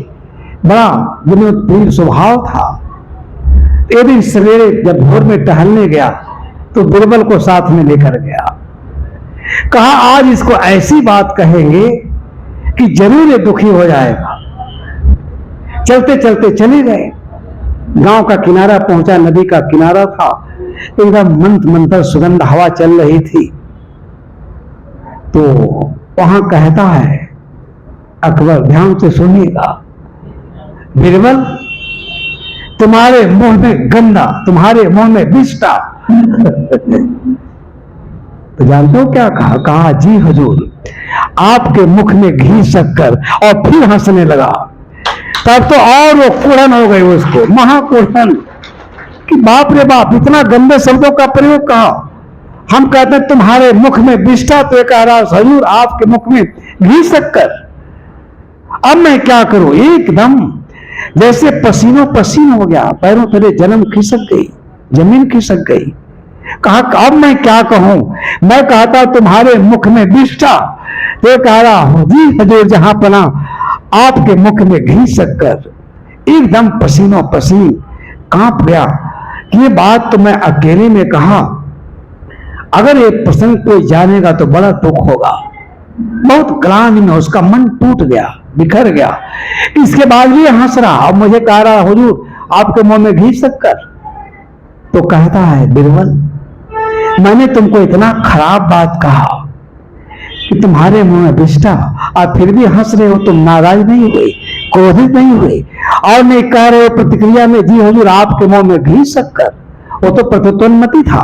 बड़ा विनोद प्रिय स्वभाव था। एक दिन सवेरे जब भोर में टहलने गया तो बिरबल को साथ में लेकर गया। कहा आज इसको ऐसी बात कहेंगे कि जरूर ये दुखी हो जाएगा। चलते चलते चले गए, गांव का किनारा पहुंचा, नदी का किनारा था, एकदम मंत्र मंत्र सुगंध हवा चल रही थी। तो वहां कहता है अकबर, ध्यान से सुनिएगा, बिरबल तुम्हारे मुंह में गंदा, तुम्हारे मुंह में बिष्टा। तो जानते हो क्या कहा? कहा जी हुजूर, आपके मुख में घी शक्कर, और फिर हंसने लगा। तब तो और वो कुड़न हो गई उसको, महाकुड़न, कि बाप रे बाप, इतना गंदे शब्दों का प्रयोग कहा। हम कहते हैं तुम्हारे मुख में बिष्टा, तो कह रहा हुजूर आपके मुख में घी शक्कर। अब मैं क्या करूं? एकदम जैसे पसीनों पसीन हो गया, पैरों तले जन्म खिसक गई, जमीन खिसक गई। कहा अब मैं क्या कहूं? मैं कहता तुम्हारे मुख में बिष्टा, तो कह रहा जी हुजूर जहां पना, आपके मुख में घी शक्कर। एकदम पसीनों पसीन कांप गया। ये बात तो मैं अकेले में कहा, अगर ये प्रसंग कोई जानेगा तो बड़ा दुख होगा। बहुत ग्लानि में उसका मन टूट गया, बिखर गया। इसके बाद भी हंस रहा, अब मुझे कह रहा हुजूर आपके मुंह में घी शक्कर। तो कहता है बिरबल, मैंने तुमको इतना खराब बात कहा कि तुम्हारे मुंह में बिष्टा, और फिर भी हंस रहे हो, तुम नाराज नहीं हुए, क्रोधित नहीं हुए, और नहीं कह रहे हो प्रतिक्रिया में जी हुजूर आपके मुंह में घी शक्कर। वो तो प्रत्युन्नति था।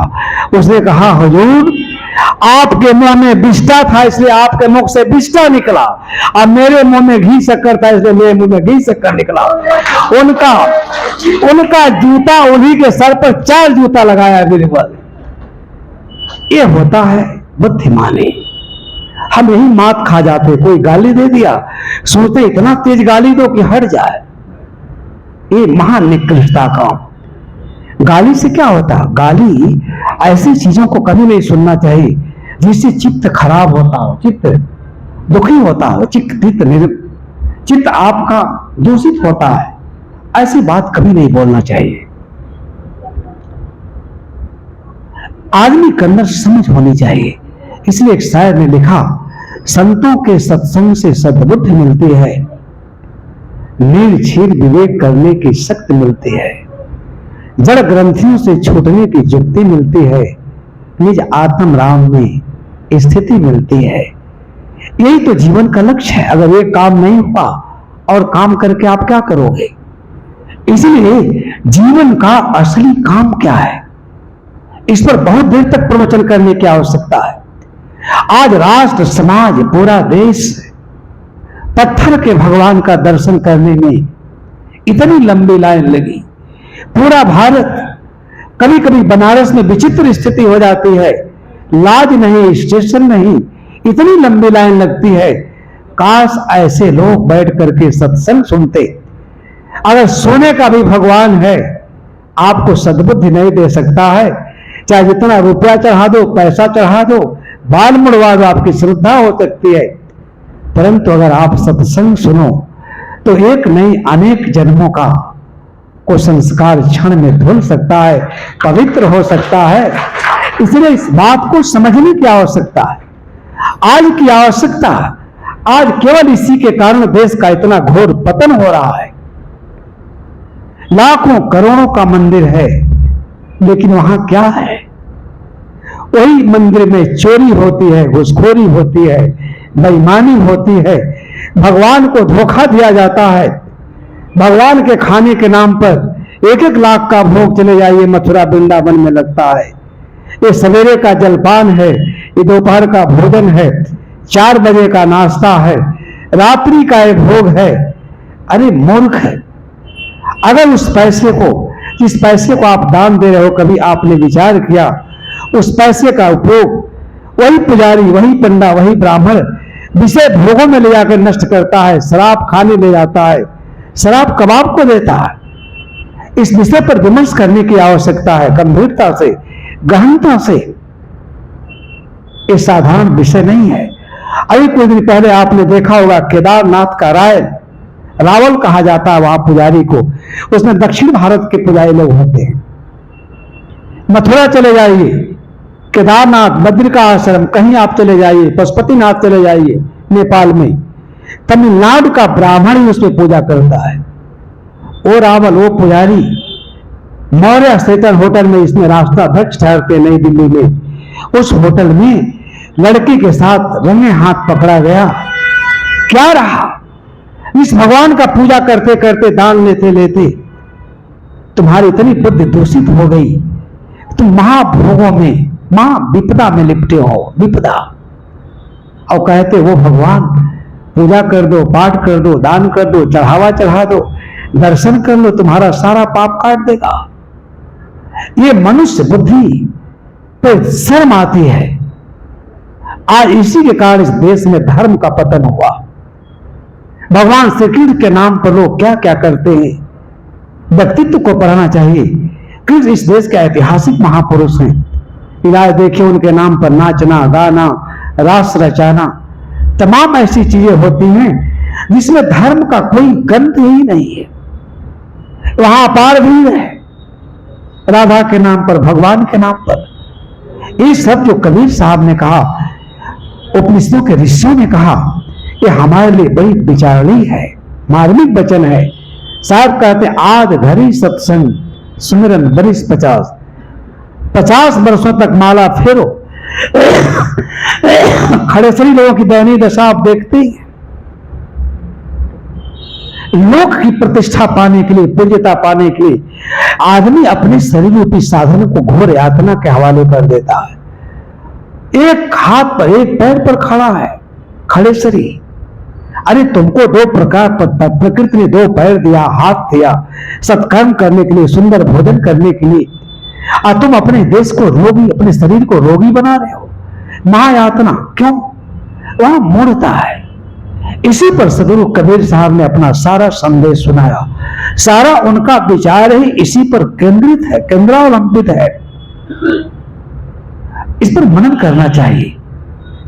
उसने कहा हुजूर आपके मुंह में विष्ठा था इसलिए आपके मुख से विष्ठा निकला, और मेरे मुंह में घी शक्कर था इसलिए मेरे मुंह में घी शक्कर निकला। उनका जूता उन्हीं के सर पर 4 जूता लगाया बिल्कुल। ये होता है बुद्धिमानी। हम यही मात खा जाते, कोई गाली दे दिया सोचते इतना तेज गाली दो कि हट जाए। ये महान निकृष्टता का। गाली से क्या होता? गाली ऐसी चीजों को कभी नहीं सुनना चाहिए जिससे चित्त खराब होता हो, चित्त दुखी होता हो, चित्त आपका दूषित होता है। ऐसी बात कभी नहीं बोलना चाहिए। आदमी के अंदर समझ होनी चाहिए। इसलिए एक शायर ने लिखा, संतों के सत्संग से सद्बुद्धि मिलती है, नील क्षीर विवेक करने की शक्ति मिलती है, जड़ ग्रंथियों से छूटने की युक्ति मिलती है, निज आत्म राम में स्थिति मिलती है। यही तो जीवन का लक्ष्य है। अगर ये काम नहीं हुआ और काम करके आप क्या करोगे? इसलिए जीवन का असली काम क्या है, इस पर बहुत देर तक प्रवचन करने की आवश्यकता है। आज राष्ट्र समाज पूरा देश पत्थर के भगवान का दर्शन करने में इतनी लंबी लाइन लगी। पूरा भारत, कभी कभी बनारस में विचित्र स्थिति हो जाती है, लाज नहीं, स्टेशन नहीं, इतनी लंबी लाइन लगती है। काश ऐसे लोग बैठ करके सत्संग सुनते। अगर सोने का भी भगवान है, आपको सद्बुद्धि नहीं दे सकता है, चाहे जितना रुपया चढ़ा दो, पैसा चढ़ा दो, बाल मुड़वा दो, आपकी श्रद्धा हो सकती है, परंतु अगर आप सत्संग सुनो तो एक नहीं अनेक जन्मों का को संस्कार क्षण में धुल सकता है, पवित्र हो सकता है। इसलिए इस बात को समझने की आवश्यकता है। आज की आवश्यकता, आज केवल इसी के कारण देश का इतना घोर पतन हो रहा है। लाखों करोड़ों का मंदिर है, लेकिन वहां क्या है? वही मंदिर में चोरी होती है, घुसखोरी होती है, बेईमानी होती है, भगवान को धोखा दिया जाता है। भगवान के खाने के नाम पर 1-1 लाख का भोग चले जाइए मथुरा वृंदावन में लगता है। ये सवेरे का जलपान है, ये दोपहर का भोजन है, 4 बजे का नाश्ता है, रात्रि का एक भोग है। अरे मूर्ख है! अगर उस पैसे को, जिस पैसे को आप दान दे रहे हो, कभी आपने विचार किया उस पैसे का उपयोग वही पुजारी, वही पंडा, वही ब्राह्मण विषय भोगों में ले जाकर नष्ट करता है, शराब खाने ले जाता है, शराब कबाब को देता है। इस विषय पर विमर्श करने की आवश्यकता है, गंभीरता से, गहनता से। ये साधारण विषय नहीं है। अभी कुछ दिन पहले आपने देखा होगा केदारनाथ का रावल कहा जाता है वहां पुजारी को। उसमें दक्षिण भारत के पुजारी लोग होते हैं। मथुरा चले जाइए, केदारनाथ, बद्री का आश्रम, कहीं आप चले जाइए, पशुपतिनाथ चले जाइए नेपाल में, तमिलनाडु का ब्राह्मण ही उसमें पूजा करता है। वो रावल, वो पुजारी मौर्य स्टेशन होटल में इसमें राष्ट्राध्यक्ष ठहरते नई दिल्ली में। उस होटल में लड़की के साथ रंगे हाथ पकड़ा गया। क्या रहा? इस भगवान का पूजा करते करते, दान लेते लेते तुम्हारी इतनी बुद्धि दूषित हो गई, तुम महाभोगों में, विपदा में लिपटे हो, विपदा। और कहते वो भगवान, पूजा कर दो, पाठ कर दो, दान कर दो, चढ़ावा चढ़ा दो, दर्शन कर लो, तुम्हारा सारा पाप काट देगा। ये मनुष्य बुद्धि पर शर्म आती है। आज इसी के कारण इस देश में धर्म का पतन हुआ। भगवान श्री कृष्ण के नाम पर लोग क्या क्या करते हैं। व्यक्तित्व को पढ़ना चाहिए। कृष्ण इस देश के ऐतिहासिक महापुरुष हैं। इलाज देखिए, उनके नाम पर नाचना, गाना, रास रचाना, तमाम ऐसी चीजें होती हैं जिसमें धर्म का कोई गंध ही नहीं है। वहां अपार भीड़ है, राधा के नाम पर, भगवान के नाम पर। ये सब जो कबीर साहब ने कहा, उपनिषदों के ऋषियों ने कहा, ये हमारे लिए बड़ी विचारणी है, मार्मिक वचन है। साहब कहते आद घरी सत्संग सुमिरन बरिस 50 वर्षों तक माला फेरो। खड़े सभी लोगों की दयनीय दशा आप देखते ही। लोक की प्रतिष्ठा पाने के लिए, पूज्यता पाने के लिए आदमी अपने शरीर रूपी साधन को घोर यातना के हवाले कर देता है। एक हाथ पर, एक पैर पर खड़ा है, खड़े शरीर। अरे तुमको दो प्रकार प्रकृति ने दो पैर दिया, हाथ दिया सत्कर्म करने के लिए, सुंदर भोजन करने के लिए, और तुम अपने देश को रोगी, अपने शरीर को रोगी बना रहे हो। महायातना क्यों? वहां मूढ़ता है। इसी पर सदगुरु कबीर साहब ने अपना सारा संदेश सुनाया। सारा उनका विचार ही इसी पर केंद्रित है, केंद्रावलंबित है। इस पर मनन करना चाहिए।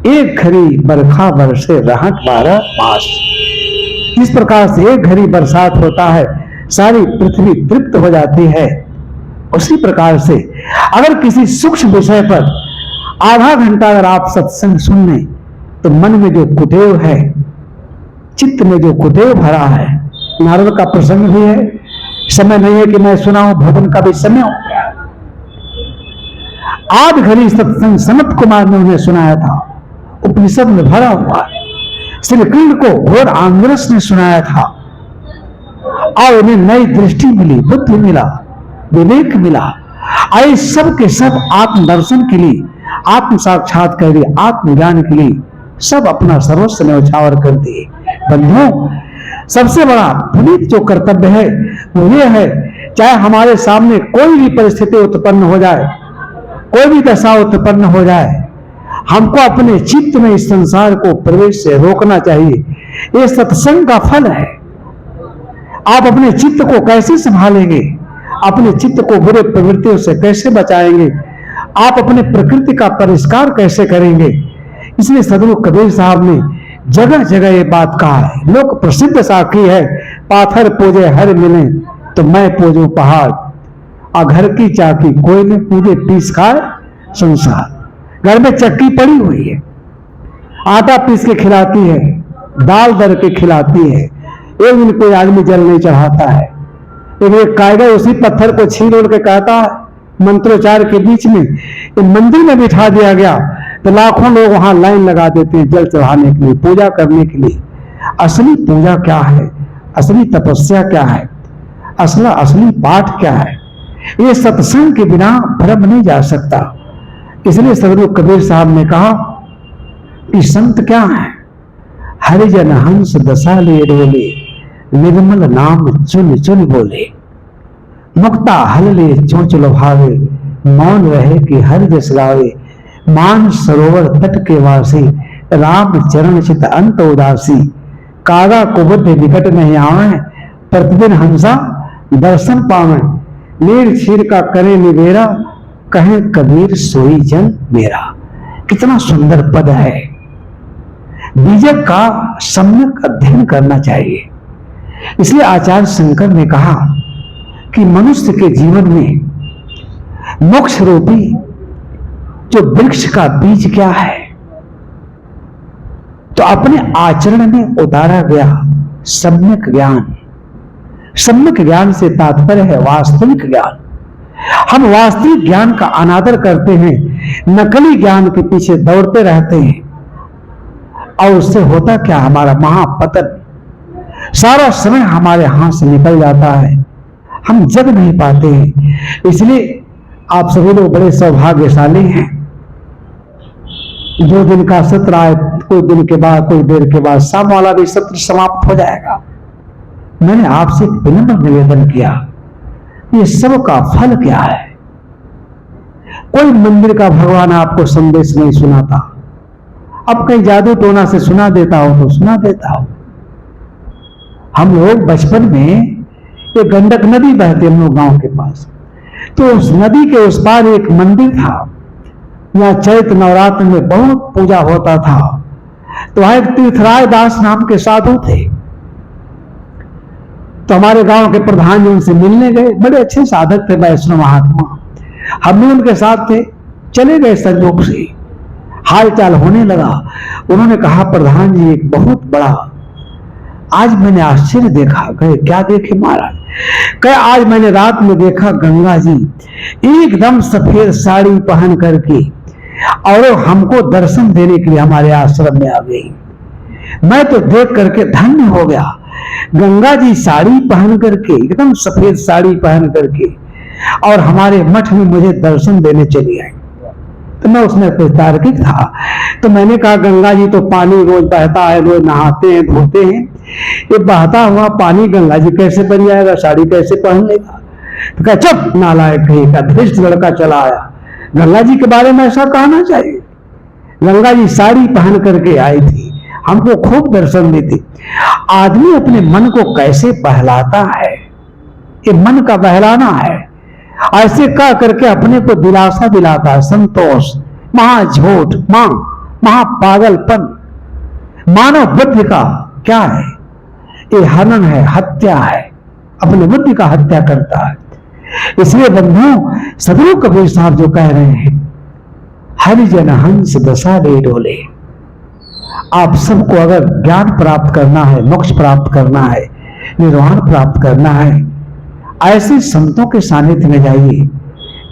एक घड़ी बरखा बरसे रहत 12 मास। जिस प्रकार से एक घड़ी बरसात होता है, सारी पृथ्वी तृप्त हो जाती है, उसी प्रकार से अगर किसी सूक्ष्म विषय पर आधा घंटा अगर आप सत्संग सुन लें, तो मन में जो कुटेव है, चित्त में जो कुटेव भरा है, नारद का प्रसंग भी है, समय नहीं है कि मैं सुनाऊं, भोजन का भी समय हो गया। आध घड़ी सत्संग सनत कुमार ने उन्हें सुनाया था, उपनिषद में भरा हुआ। श्री कृष्ण को घोर आंग्रस ने सुनाया था, और उन्हें नई दृष्टि मिली, बुद्धि मिला, विवेक मिला। आए सब के सब आत्मदर्शन के लिए, आत्म साक्षात के लिए, आत्मज्ञान के लिए सब अपना सर्वस्व न्यौछावर कर दिए। बंधुओं, सबसे बड़ा पुनीत जो कर्तव्य है वो ये है, चाहे हमारे सामने कोई भी परिस्थिति उत्पन्न हो जाए, कोई भी दशा उत्पन्न हो जाए, हमको अपने चित्त में इस संसार को प्रवेश से रोकना चाहिए। ये सत्संग का फल है। आप अपने चित्त को कैसे संभालेंगे, अपने चित्त को बुरे प्रवृत्तियों से कैसे बचाएंगे, आप अपने प्रकृति का परिष्कार कैसे करेंगे। इसलिए सदगुरु कबीर साहब ने जगह जगह ये बात कहा है। लोक प्रसिद्ध साखी है, पाथर पूजे हर मिले तो मैं पूजू पहाड़, और घर की चाकी कोई न पूजे पीस खाए संसार। घर में चक्की पड़ी हुई है, आटा पीस के खिलाती है, दाल दर के खिलाती है, एक दिन कोई आदमी जल नहीं चढ़ाता है, एक कायदा उसी पत्थर को छील उड़ के कहता है, मंत्रोच्चार के बीच में मंदिर में बिठा दिया गया, तो लाखों लोग वहां लाइन लगा देते हैं जल चढ़ाने के लिए, पूजा करने के लिए। असली पूजा क्या है, असली तपस्या क्या है, असली पाठ क्या है, ये सत्संग के बिना भ्रम नहीं जा सकता। इसलिए सदगुरु कबीर साहब ने कहा कि संत क्या है, हरिजन हंस दशा ले डोले, निर्मल नाम चुन चुन बोले, मुक्ता हल ले चोंच लोभावे, मौन रहे कि हर जस गावे, मान सरोवर तट के वासी, राम चरण चित अंत उदासी, कागा कुबुद्ध निकट नहीं आवे, प्रतिदिन हंसा दर्शन पावे, नीर क्षीर का करे निवेरा, कहे कबीर सोई जन मेरा। कितना सुंदर पद है। बीजक का सम्यक अध्ययन करना चाहिए। इसलिए आचार्य शंकर ने कहा कि मनुष्य के जीवन में मोक्ष रूपी जो वृक्ष का बीज क्या है, तो अपने आचरण में उतारा गया सम्यक ज्ञान। सम्यक ज्ञान से तात्पर्य है वास्तविक ज्ञान। हम वास्तविक ज्ञान का अनादर करते हैं, नकली ज्ञान के पीछे दौड़ते रहते हैं, और उससे होता क्या, हमारा महापतन। सारा समय हमारे हाथ से निकल जाता है, हम जग नहीं पाते हैं। इसलिए आप सभी लोग बड़े सौभाग्यशाली हैं। 2 दिन का सत्र आए, कोई दिन के बाद, कोई देर के बाद शाम वाला भी सत्र समाप्त हो जाएगा। मैंने आपसे विनम्र निवेदन किया, ये सब का फल क्या है। कोई मंदिर का भगवान आपको संदेश नहीं सुनाता, अब कहीं जादू टोना से सुना देता हो तो सुना देता हो। हम लोग बचपन में, ये गंडक नदी बहती हम लोग गांव के पास, तो उस नदी के उस पार एक मंदिर था। यहाँ चैत्र नवरात्र में बहुत पूजा होता था। तो वहां एक तीर्थराज दास नाम के साधु थे। तो हमारे गांव के प्रधान जी उनसे मिलने गए, बड़े अच्छे साधक थे, वैष्णव महात्मा। हम भी उनके साथ थे, चले गए संयोग से, हाल चाल होने लगा। उन्होंने कहा, प्रधान जी एक बहुत बड़ा आज मैंने आश्चर्य देखा। कहे क्या देखे महाराज? कहे आज मैंने रात में देखा गंगा जी एकदम सफेद साड़ी पहन करके, और हमको दर्शन देने के लिए हमारे आश्रम में आ गई। मैं तो देख करके धन्य हो गया। गंगा जी साड़ी पहन करके, एकदम सफेद साड़ी पहन करके, और हमारे मठ में मुझे दर्शन देने चली आई। तो मैं उसमें कुछ तार्किक था, तो मैंने कहा गंगा जी तो पानी रोज बहता है, रोज नहाते हैं धोते हैं, ये बहता हुआ पानी गंगा जी कैसे बन जाएगा, साड़ी कैसे पहन लेगा? तो कहा चुप नालायक कहीं का, धृष्ट लड़का चला आया। गंगा जी के बारे में ऐसा कहना चाहिए? गंगा जी साड़ी पहन करके आई थी, हमको खूब दर्शन देती। आदमी अपने मन को कैसे बहलाता है, ये मन का बहलाना है। ऐसे कह करके अपने को दिलासा दिलाता है, संतोष, महा झूठ, महा पागलपन। मानव बुद्धि का क्या है? ये हनन है, हत्या है, अपनी बुद्धि का हत्या करता है। इसलिए बंधुओं, सदगुरु कबीर साहब जो कह रहे हैं, हरिजन हंस दशा ले डोले। आप सबको अगर ज्ञान प्राप्त करना है, मोक्ष प्राप्त करना है, निर्वाण प्राप्त करना है, ऐसे संतों के सानिध्य में जाइए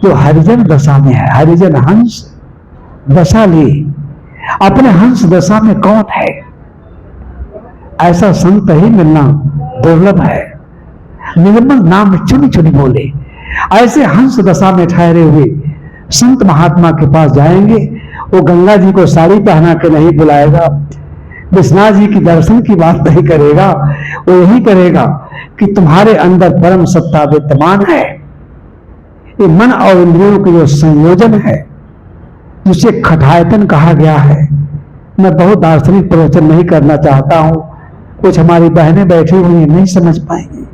जो हरिजन दशा में है। हरिजन हंस दशा ले, अपने हंस दशा में कौन है? ऐसा संत ही मिलना दुर्लभ है। निर्मल नाम चुनी चुनी बोले, ऐसे हंस दशा में ठहरे हुए संत महात्मा के पास जाएंगे। वो गंगा जी को साड़ी पहना के नहीं बुलाएगा, विश्वनाथ जी की दर्शन की बात नहीं करेगा, वो यही करेगा कि तुम्हारे अंदर परम सत्ता विद्यमान है। ये मन और इंद्रियों के जो संयोजन है, जिसे खटायतन कहा गया है। मैं बहुत दार्शनिक प्रवचन नहीं करना चाहता हूं, कुछ हमारी बहनें बैठी हुई हैं नहीं समझ पाएंगे।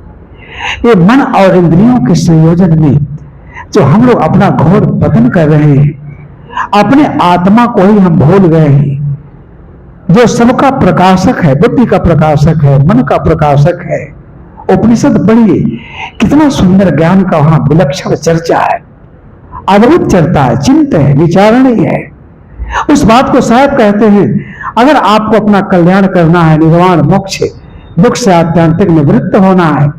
ये मन और इंद्रियों के संयोजन में जो हम लोग अपना घोर पतन कर रहे हैं, अपने आत्मा को ही हम भूल गए हैं, जो सबका प्रकाशक है, बुद्धि का प्रकाशक है, मन का प्रकाशक है। उपनिषद पढ़िए, कितना सुंदर ज्ञान का वहां विलक्षण चर्चा है, अद्भुत चर्चा है, चिंतन है, विचारणीय है। उस बात को साहब कहते हैं, अगर आपको अपना कल्याण करना है, निर्वाण मोक्ष, दुख से आत्यंतिक निवृत्त होना है,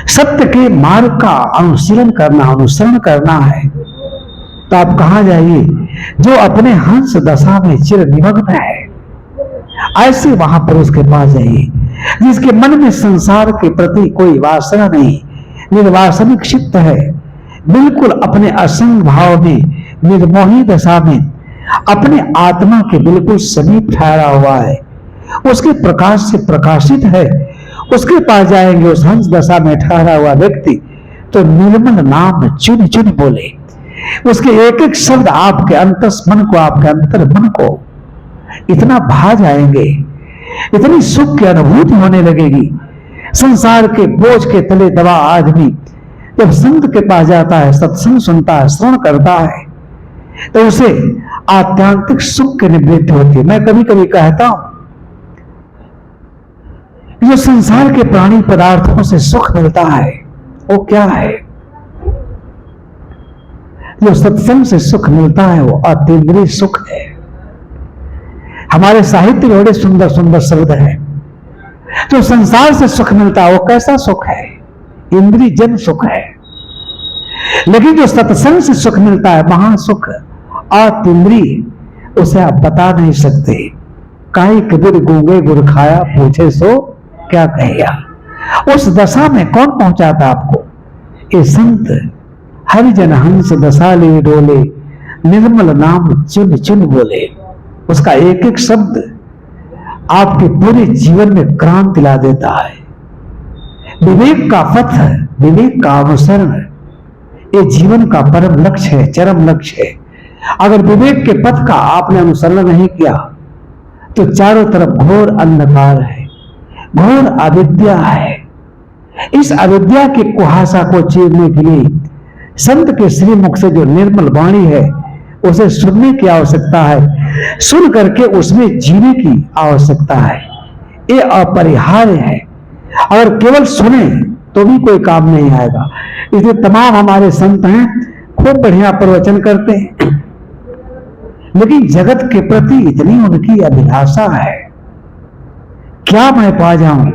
सत्य के मार्ग का अनुशीलन करना, अनुसरण करना है, तो आप कहां जाइए? जो अपने हंस दशा में चिर निमग्न है, ऐसे महापुरुष के पास जाइए, जिसके मन में संसार के प्रति कोई वासना नहीं, निर्वासनिक चित्त है, बिल्कुल अपने असंग भाव में, निर्मोही दशा में, अपने आत्मा के बिल्कुल समीप ठहरा हुआ है, उसके प्रकाश से प्रकाशित है। उसके पास जाएंगे, उस हंस दशा में ठहरा हुआ व्यक्ति तो निर्मल नाम चुन चुन बोले। उसके एक एक शब्द आपके अंतस मन को, आपके अंतर मन को इतना भा जाएंगे, इतनी सुख की अनुभूति होने लगेगी। संसार के बोझ के तले दबा आदमी जब संत के पास जाता है, सत्संग सुनता है, श्रवण करता है, तो उसे आत्यांतिक सुख की निवृत्ति होती है। मैं कभी कभी कहता हूं, जो संसार के प्राणी पदार्थों से सुख मिलता है वो क्या है? जो सत्संग से सुख मिलता है वो अतीन्द्रिय सुख है। हमारे साहित्य में बड़े सुंदर सुंदर शब्द हैं। जो संसार से सुख मिलता है वो कैसा सुख है? इंद्रिय जन सुख है। लेकिन जो सत्संग से सुख मिलता है, महासुख, अतीन्द्रिय, उसे आप बता नहीं सकते। काई कबीर गूंगे गुर खाया, पूछे सो क्या कहेगा। उस दशा में कौन पहुंचाता आपको? ये संत हरिजन हंस दशा ले डोले, निर्मल नाम चुन चुन बोले। उसका एक एक शब्द आपके पूरे जीवन में क्रांति ला देता है। विवेक का पथ, विवेक का अनुसरण, ये जीवन का परम लक्ष्य है, चरम लक्ष्य है। अगर विवेक के पथ का आपने अनुसरण नहीं किया तो चारों तरफ घोर अंधकार है, घोर अविद्या है। इस अविद्या के कुहासा को चीरने के लिए संत के श्रीमुख से जो निर्मल वाणी है उसे सुनने की आवश्यकता है, सुन करके उसमें जीने की आवश्यकता है। ये अपरिहार्य है। अगर केवल सुने तो भी कोई काम नहीं आएगा। इसलिए तमाम हमारे संत हैं, खूब बढ़िया प्रवचन करते हैं, लेकिन जगत के प्रति इतनी उनकी अभिलाषा है, क्या मैं पा जाऊं,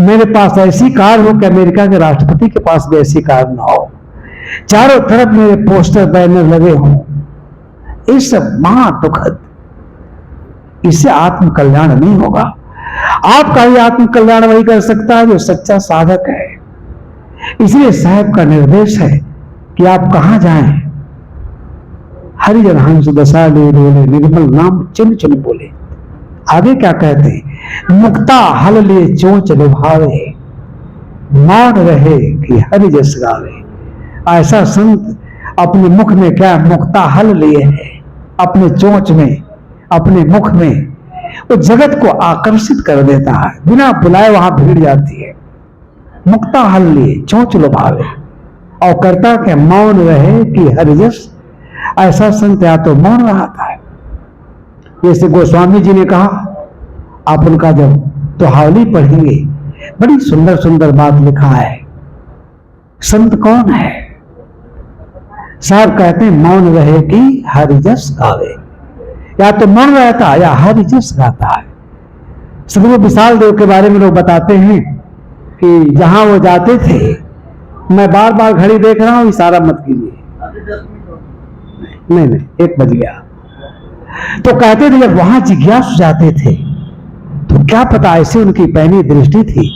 मेरे पास ऐसी कार हो कि अमेरिका के राष्ट्रपति के पास भी ऐसी कार ना हो, चारों तरफ मेरे पोस्टर बैनर लगे हों। ये सब महा दुखद, इससे आत्म कल्याण नहीं होगा। आपका ही आत्म कल्याण वही कर सकता है जो सच्चा साधक है। इसलिए साहब का निर्देश है कि आप कहां जाएं, हरिजन हंस दशा ले डोले, निर्मल नाम चिन्ह चिन्ह बोले। आगे क्या कहते हैं, मुक्ता हल ले चोंच निभावे, मौन रहे कि हरि जस गावे। ऐसा संत अपने मुख में क्या मुक्ता हल लिए है, अपने चोंच में, अपने मुख में वो जगत को आकर्षित कर देता है, बिना बुलाए वहां भीड़ जाती है। मुक्ता हल लिए चोंच लुभावे, और करता के मौन रहे कि हरिजस। ऐसा संत या तो मौन रहता है, जैसे गोस्वामी जी ने कहा, आप उनका जब दोहावली पढ़ेंगे बड़ी सुंदर सुंदर बात लिखा है। संत कौन है? साहब कहते हैं मौन रहे कि हरिजस गावे, या तो मौन रहता है या हरिजस गाता है। सदगुरु विशाल देव के बारे में लोग बताते हैं कि जहां वो जाते थे, मैं बार बार घड़ी देख रहा हूं, इशारा मत कीजिए, नहीं 1 बज गया। तो कहते थे जब वहां जिज्ञासु जाते थे तो क्या पता ऐसे उनकी पैनी दृष्टि थी,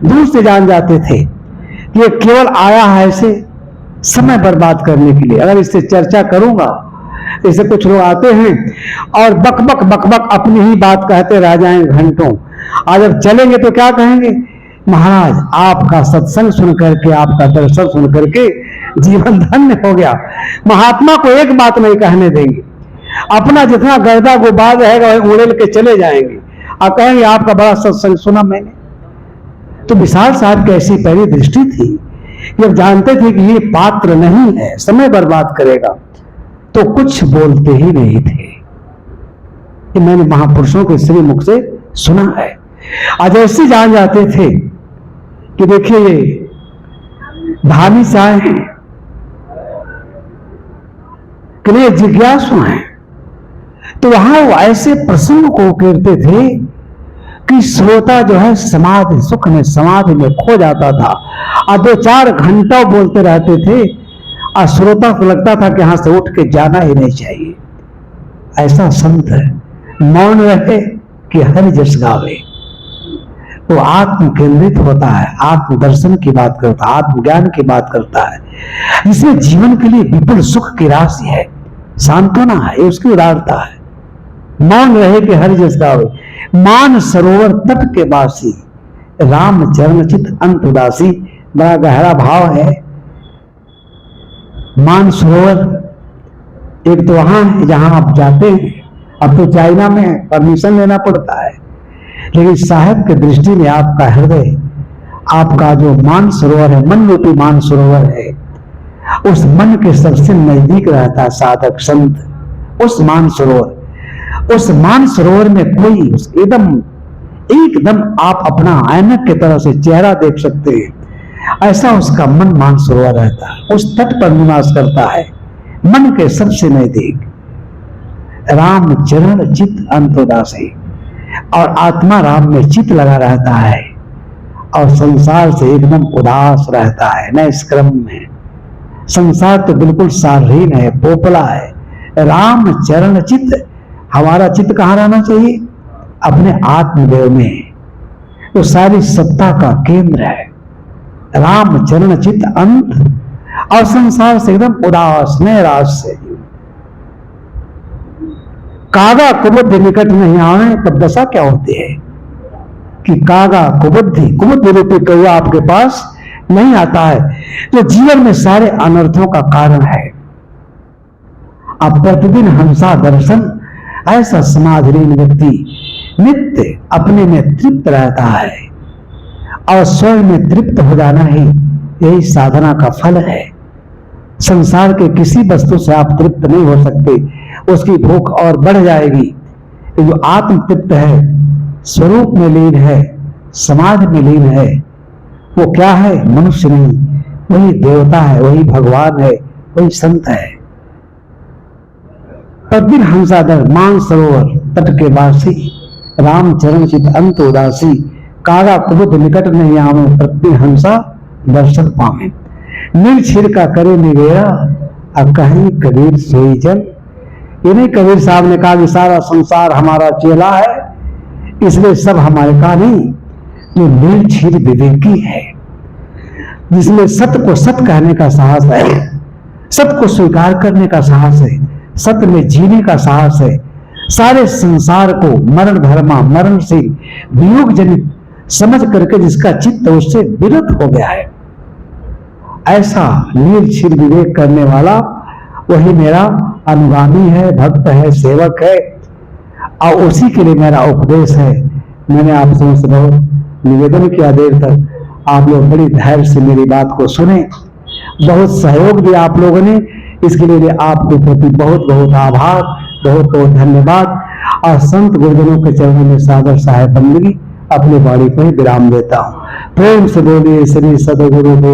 दूर से जान जाते थे कि ये केवल आया है ऐसे समय बर्बाद करने के लिए। अगर इससे चर्चा करूंगा, जैसे कुछ लोग आते हैं और बक बक बक बक अपनी ही बात कहते रह जाएंगे घंटों, और जब चलेंगे तो क्या कहेंगे, महाराज आपका सत्संग सुन करके, आपका दर्शन सुन करके जीवन धन्य हो गया। महात्मा को एक बात नहीं कहने देंगे, अपना जितना गर्दा गुबार रहेगा वही उड़ेल के चले जाएंगे और कहेंगे आपका बड़ा सत्संग सुना मैंने। तो विशाल साहब की ऐसी पहली दृष्टि थी, जब जानते थे कि ये पात्र नहीं है, समय बर्बाद करेगा, तो कुछ बोलते ही नहीं थे। ये मैंने महापुरुषों के श्री मुख से सुना है। आज ऐसे जान जाते थे कि देखिए ये धामी से आए हैं, कि ये जिज्ञासु हैं, तो वहां वो ऐसे प्रसंग को कहते थे कि श्रोता जो है समाधि सुख में, समाधि में खो जाता था, और 2-4 घंटा बोलते रहते थे, और श्रोता को लगता था कि यहां से उठ के जाना ही नहीं चाहिए। ऐसा संत है, मौन रहे कि हरि जस गावे। वो आत्म केंद्रित होता है, आत्म दर्शन की बात करता है, आत्मज्ञान की बात करता है, जिसमें जीवन के लिए विपुल सुख की राशि है, सांत्वना है, उसकी उदारता है। मौन रहे कि हरि जस गावे, मान सरोवर तट के बासी, राम चरण चित अंत उदासी। बड़ा गहरा भाव है। मान सरोवर एक तो वहां है जहां आप जाते हैं, अब तो चाइना में परमिशन लेना पड़ता है, लेकिन साहब की दृष्टि में आपका हृदय, आपका जो मान सरोवर है, मन रूपी मान सरोवर है, उस मन के सबसे नजदीक रहता है साधक संत। उस मान सरोवर में कोई एकदम आप अपना ऐनक की तरह से चेहरा देख सकते हैं, ऐसा उसका मन मान सरोवर रहता है। उस तट पर निवास करता है, मन के सबसे नजदीक। राम चरण चित अंतोदासी, और आत्मा राम में चित लगा रहता है, और संसार से एकदम उदास रहता है। न इस क्रम में संसार तो बिल्कुल सारहीन है, पोपला है। राम चरण चित, हमारा चित्त कहां रहना चाहिए? अपने आत्मदेव में, तो सारी सत्ता का केंद्र है। राम चरण चित अंत, और संसार से एकदम उदास नैराश से। कागा कुबुद्धि निकट नहीं आवे तब दशा क्या होती है कि कागा कुबुद्धि रूपी कौवा आपके पास नहीं आता है, जो जीवन में सारे अनर्थों का कारण है। अब प्रतिदिन हंसा दर्शन, ऐसा समाधिलीन व्यक्ति नित्य अपने में तृप्त रहता है, और स्वयं में तृप्त हो जाना ही यही साधना का फल है। संसार के किसी वस्तु से आप तृप्त नहीं हो सकते, उसकी भूख और बढ़ जाएगी। जो आत्म तृप्त है, स्वरूप में लीन है, समाधि में लीन है, वो क्या है? मनुष्य नहीं, वही देवता है, वही भगवान है, वही संत है। प्रतिदिन हंसादर मान सरोवर तट के वासी, राम चरण चित अंत उदासी, कागा कुबुद्धि निकट नहीं आवे प्रतिदिन हंसा दर्शन पावे। निर्छिर का करे निवेरा, अब कहीं कबीर सोई जन। ये नहीं कबीर साहब ने कहा कि सारा संसार हमारा चेला है, इसलिए सब हमारे का नहीं, जो निर्क्षीर विवेकी है, जिसमें सत्य को सत्य कहने का साहस है, सत्य को स्वीकार करने का साहस है, सत्य में जीने का साहस है, सारे संसार को मरण धर्मा मरण से वियोग जनित समझ करके जिसका चित्त उससे विरत हो गया है, ऐसा निर्क्षीर विवेक करने वाला वही मेरा अनुगामी है, भक्त है, सेवक है, और उसी के लिए मेरा उपदेश है। मैंने आपसे बहुत निवेदन किया, देर तक आप लोग बड़ी धैर्य से मेरी बात को सुने, बहुत सहयोग दिया आप लोगों ने, इसके लिए आपके प्रति बहुत बहुत आभार, बहुत बहुत धन्यवाद। और संत गुरुजनों के चरणों में सादर सहाय बंदगी अपनी वाणी को ही विराम देता हूं। प्रेम से बोलिए श्री सद्गुरुदेव।